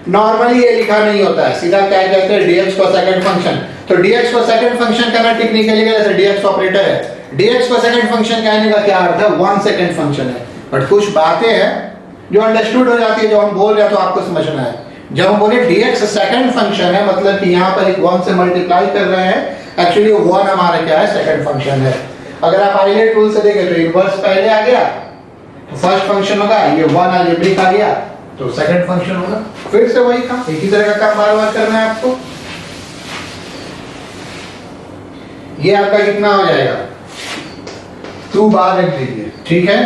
नॉर्मली ये लिखा नहीं होता है, सीधा क्या कहते हैं dx को सेकंड फंक्शन। तो dx को सेकंड फंक्शन कहना टेक्निकली जैसे dx ऑपरेटर है, dx को सेकंड फंक्शन कहने का क्या अर्थ है, 1 सेकंड फंक्शन है। बट कुछ बातें हैं जो अंडरस्टूड हो जाती है, जो हम बोल रहे हैं तो आपको समझना है। जब हम बोले dx सेकंड फंक्शन है, मतलब कि यहाँ पर एक 1 से मल्टीप्लाई कर रहे हैं, एक्चुअली 1 हमारा क्या है, सेकंड फंक्शन है। अगर आप आइलेट रूल से देखें तो इनवर्स पहले आ गया तो फर्स्ट फंक्शन होगा, ये 1 अलजेब्रिक आ गया तो सेकंड फंक्शन होगा। फिर से वही काम, एक ही तरह का काम बार बार करना है आपको। ये आपका कितना हो जाएगा, 2 बार रख दीजिए, ठीक है।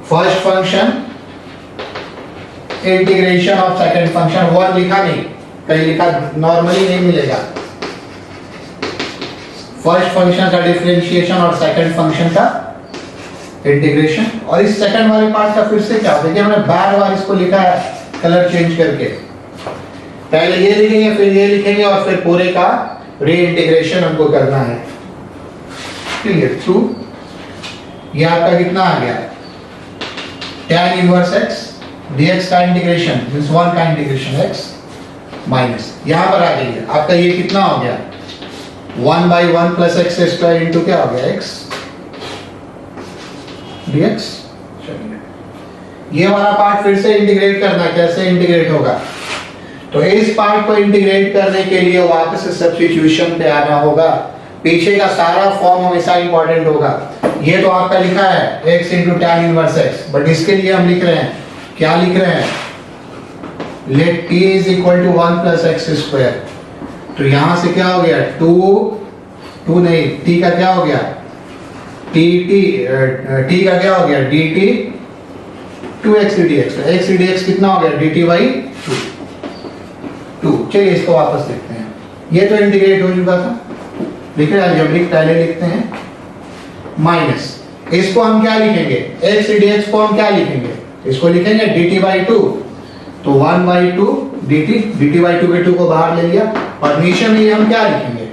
First function integration of second function, 1 लिखा नहीं, कहीं लिखा नॉर्मली नहीं मिलेगा। फर्स्ट फंक्शन का डिफरेंशिएशन और सेकंड फंक्शन का इंटीग्रेशन। और इस सेकंड वाले पार्ट का फिर से क्या, देखिए हमने बार बार इसको लिखा है कलर चेंज करके, पहले ये लिखेंगे फिर ये लिखेंगे और फिर पूरे का रीइंटीग्रेशन हमको करना है। क्लियर, थ्रू ये आपका कितना आ गया, tan इनवर्स x dx का इंटीग्रेशन मींस 1 का इंटीग्रेशन x माइनस, यहां पर आ गई आपका ये कितना हो गया 1 by 1 plus x square into क्या हो गया x dx। चलिए ये वाला पार्ट फिर से इंटीग्रेट करना, कैसे इंटीग्रेट होगा? तो इस पार्ट को इंटीग्रेट करने के लिए वापस से सब्स्टिट्यूशन पे आना होगा। पीछे का सारा फॉर्म हमेशा इंपॉर्टेंट होगा। ये तो आपका लिखा है x into tan inverse x, but इसके लिए हम लिख रहे हैं, क्या लिख रहे हैं? Let t is equal to 1 plus x square. तो यहां से क्या हो गया? 2 नहीं, t का क्या हो गया? t का क्या हो गया? dt 2x dx। तो x dx कितना हो गया? dt by 2। चलिए इसको वापस लिखते हैं। ये तो इंटीग्रेट हो चुका था, लिख रहे हैं अलजेब्रिक, पहले लिखते हैं माइनस, इसको हम क्या लिखेंगे? x dx को हम क्या लिखेंगे? इसको लिखेंगे dt बाई 2। तो 1 बाई 2 dt बाई 2 के 2 को बाहर ले लिया, और नीचे में ये हम क्या लिखेंगे?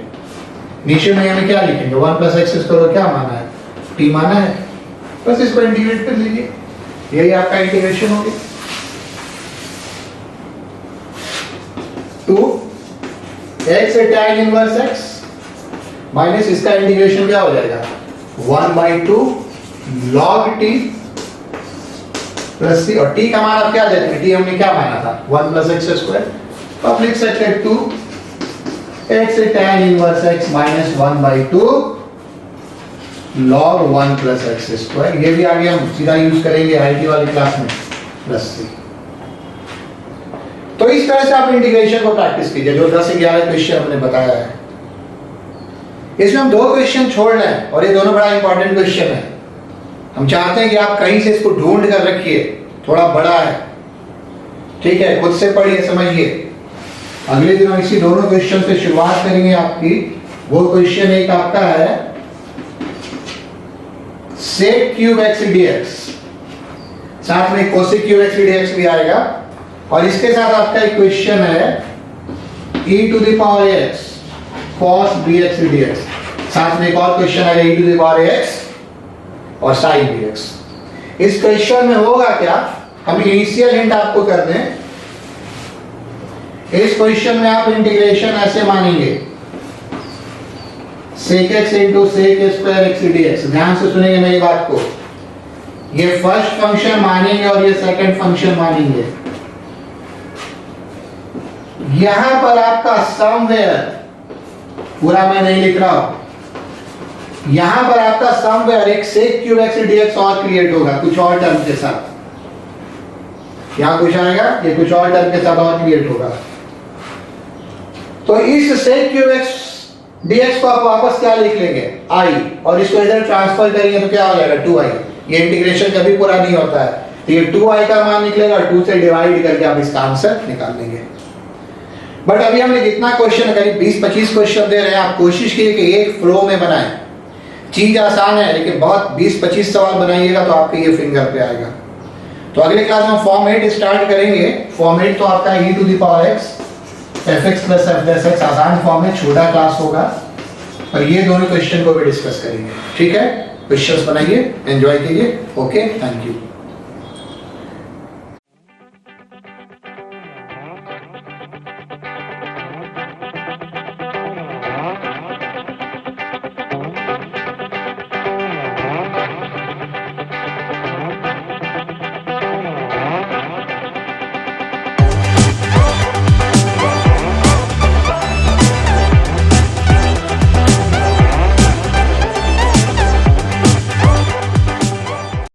नीचे में हमें क्या लिखेंगे? 1 प्लस एक्स स्क्वायर क्या माना है? t माना है। बस इसको इंटीग्रेट कर लीजिए, यही आपका इंटीग्रेशन हो गया। 2 x tan inverse x minus इसका इंटीग्रेशन क्या हो जाएगा? 1 by 2 log t plus c, और t का मान आप क्या देते हैं? t हमने क्या माना था? 1 प्लस एक्स स्क्वायर। तो आप लिख सकते हैं 2 x tan inverse x minus 1 by 2 log 1 plus x square. ये भी आगे हम सीधा यूज करेंगे आईटी वाली क्लास में, प्लस c। तो इस तरह से आप इंटीग्रेशन को प्रैक्टिस कीजिए, जो 10 से 11 क्वेश्चन हमने बताया है। इसमें हम 2 क्वेश्चन छोड़ रहे हैं, और ये दोनों बड़ा इंपॉर्टेंट क्वेश्चन है। हम चाहते हैं कि आप कहीं से इसको ढूंढ कर रखिए, थोड़ा बड़ा है, ठीक है? खुद से पढ़िए, समझिए। अगले दिन हम इसी दोनों क्वेश्चन से शुरुआत करेंगे आपकी। वो क्वेश्चन एक आपका है sec क्यूब x dx, साथ में cosec क्यूब x dx भी आएगा, और इसके साथ आपका एक क्वेश्चन है e to the power x cos bx dx, साथ में एक और क्वेश्चन है e to the power x और sin bx। इस क्वेश्चन में होगा क्या? हम इनिशियल हिंट आपको कर दें। इस क्वेश्चन में आप इंटीग्रेशन ऐसे मानेंगे, sec x into sec square x dx। ध्यान से सुनेंगे मेरी बात को। ये फर्स्ट फंक्शन मानेंगे और ये सेकंड फंक्शन मानेंगे। यहां पर आपका समवेयर, पूरा मैं नहीं लिख रहा हूं, यहां पर आपका समवेयर एक sec क्यूब x dx और क्रिएट होगा कुछ और टर्म के साथ। यहां कुछ आएगा, ये कुछ और टर्म के साथ और क्रिएट होगा। तो इस sec क्यूब x dx को आप वापस क्या लिख लेंगे? i, और इसको इधर ट्रांसफर करेंगे तो क्या हो जाएगा? 2i। ये इंटीग्रेशन कभी पूरा नहीं होता है, तो ये 2i का मान निकलेगा, और 2 से डिवाइड करके आप इसका आंसर निकाल लेंगे। बट अभी हमने जितना क्वेश्चन, करीब 20-25 क्वेश्चन दे रहे हैं, आप कोशिश कीजिए कि एक फ्लो में बनाएं। चीज आसान है, लेकिन बहुत 20-25 सवाल बनाइएगा तो आपके ये फिंगर पे आएगा। तो अगले क्लास में फॉर्म 8 स्टार्ट करेंगे। फॉर्म 8 तो आपका e to the power x fx plus f+x आसान फॉर्म है, छोटा क्लास होगा, और ये दोनों क्वेश्चन को भी डिस्कस करेंगे। ठीक है, क्वेश्चंस बनाइए, एंजॉय कीजिए। Okay, thank you.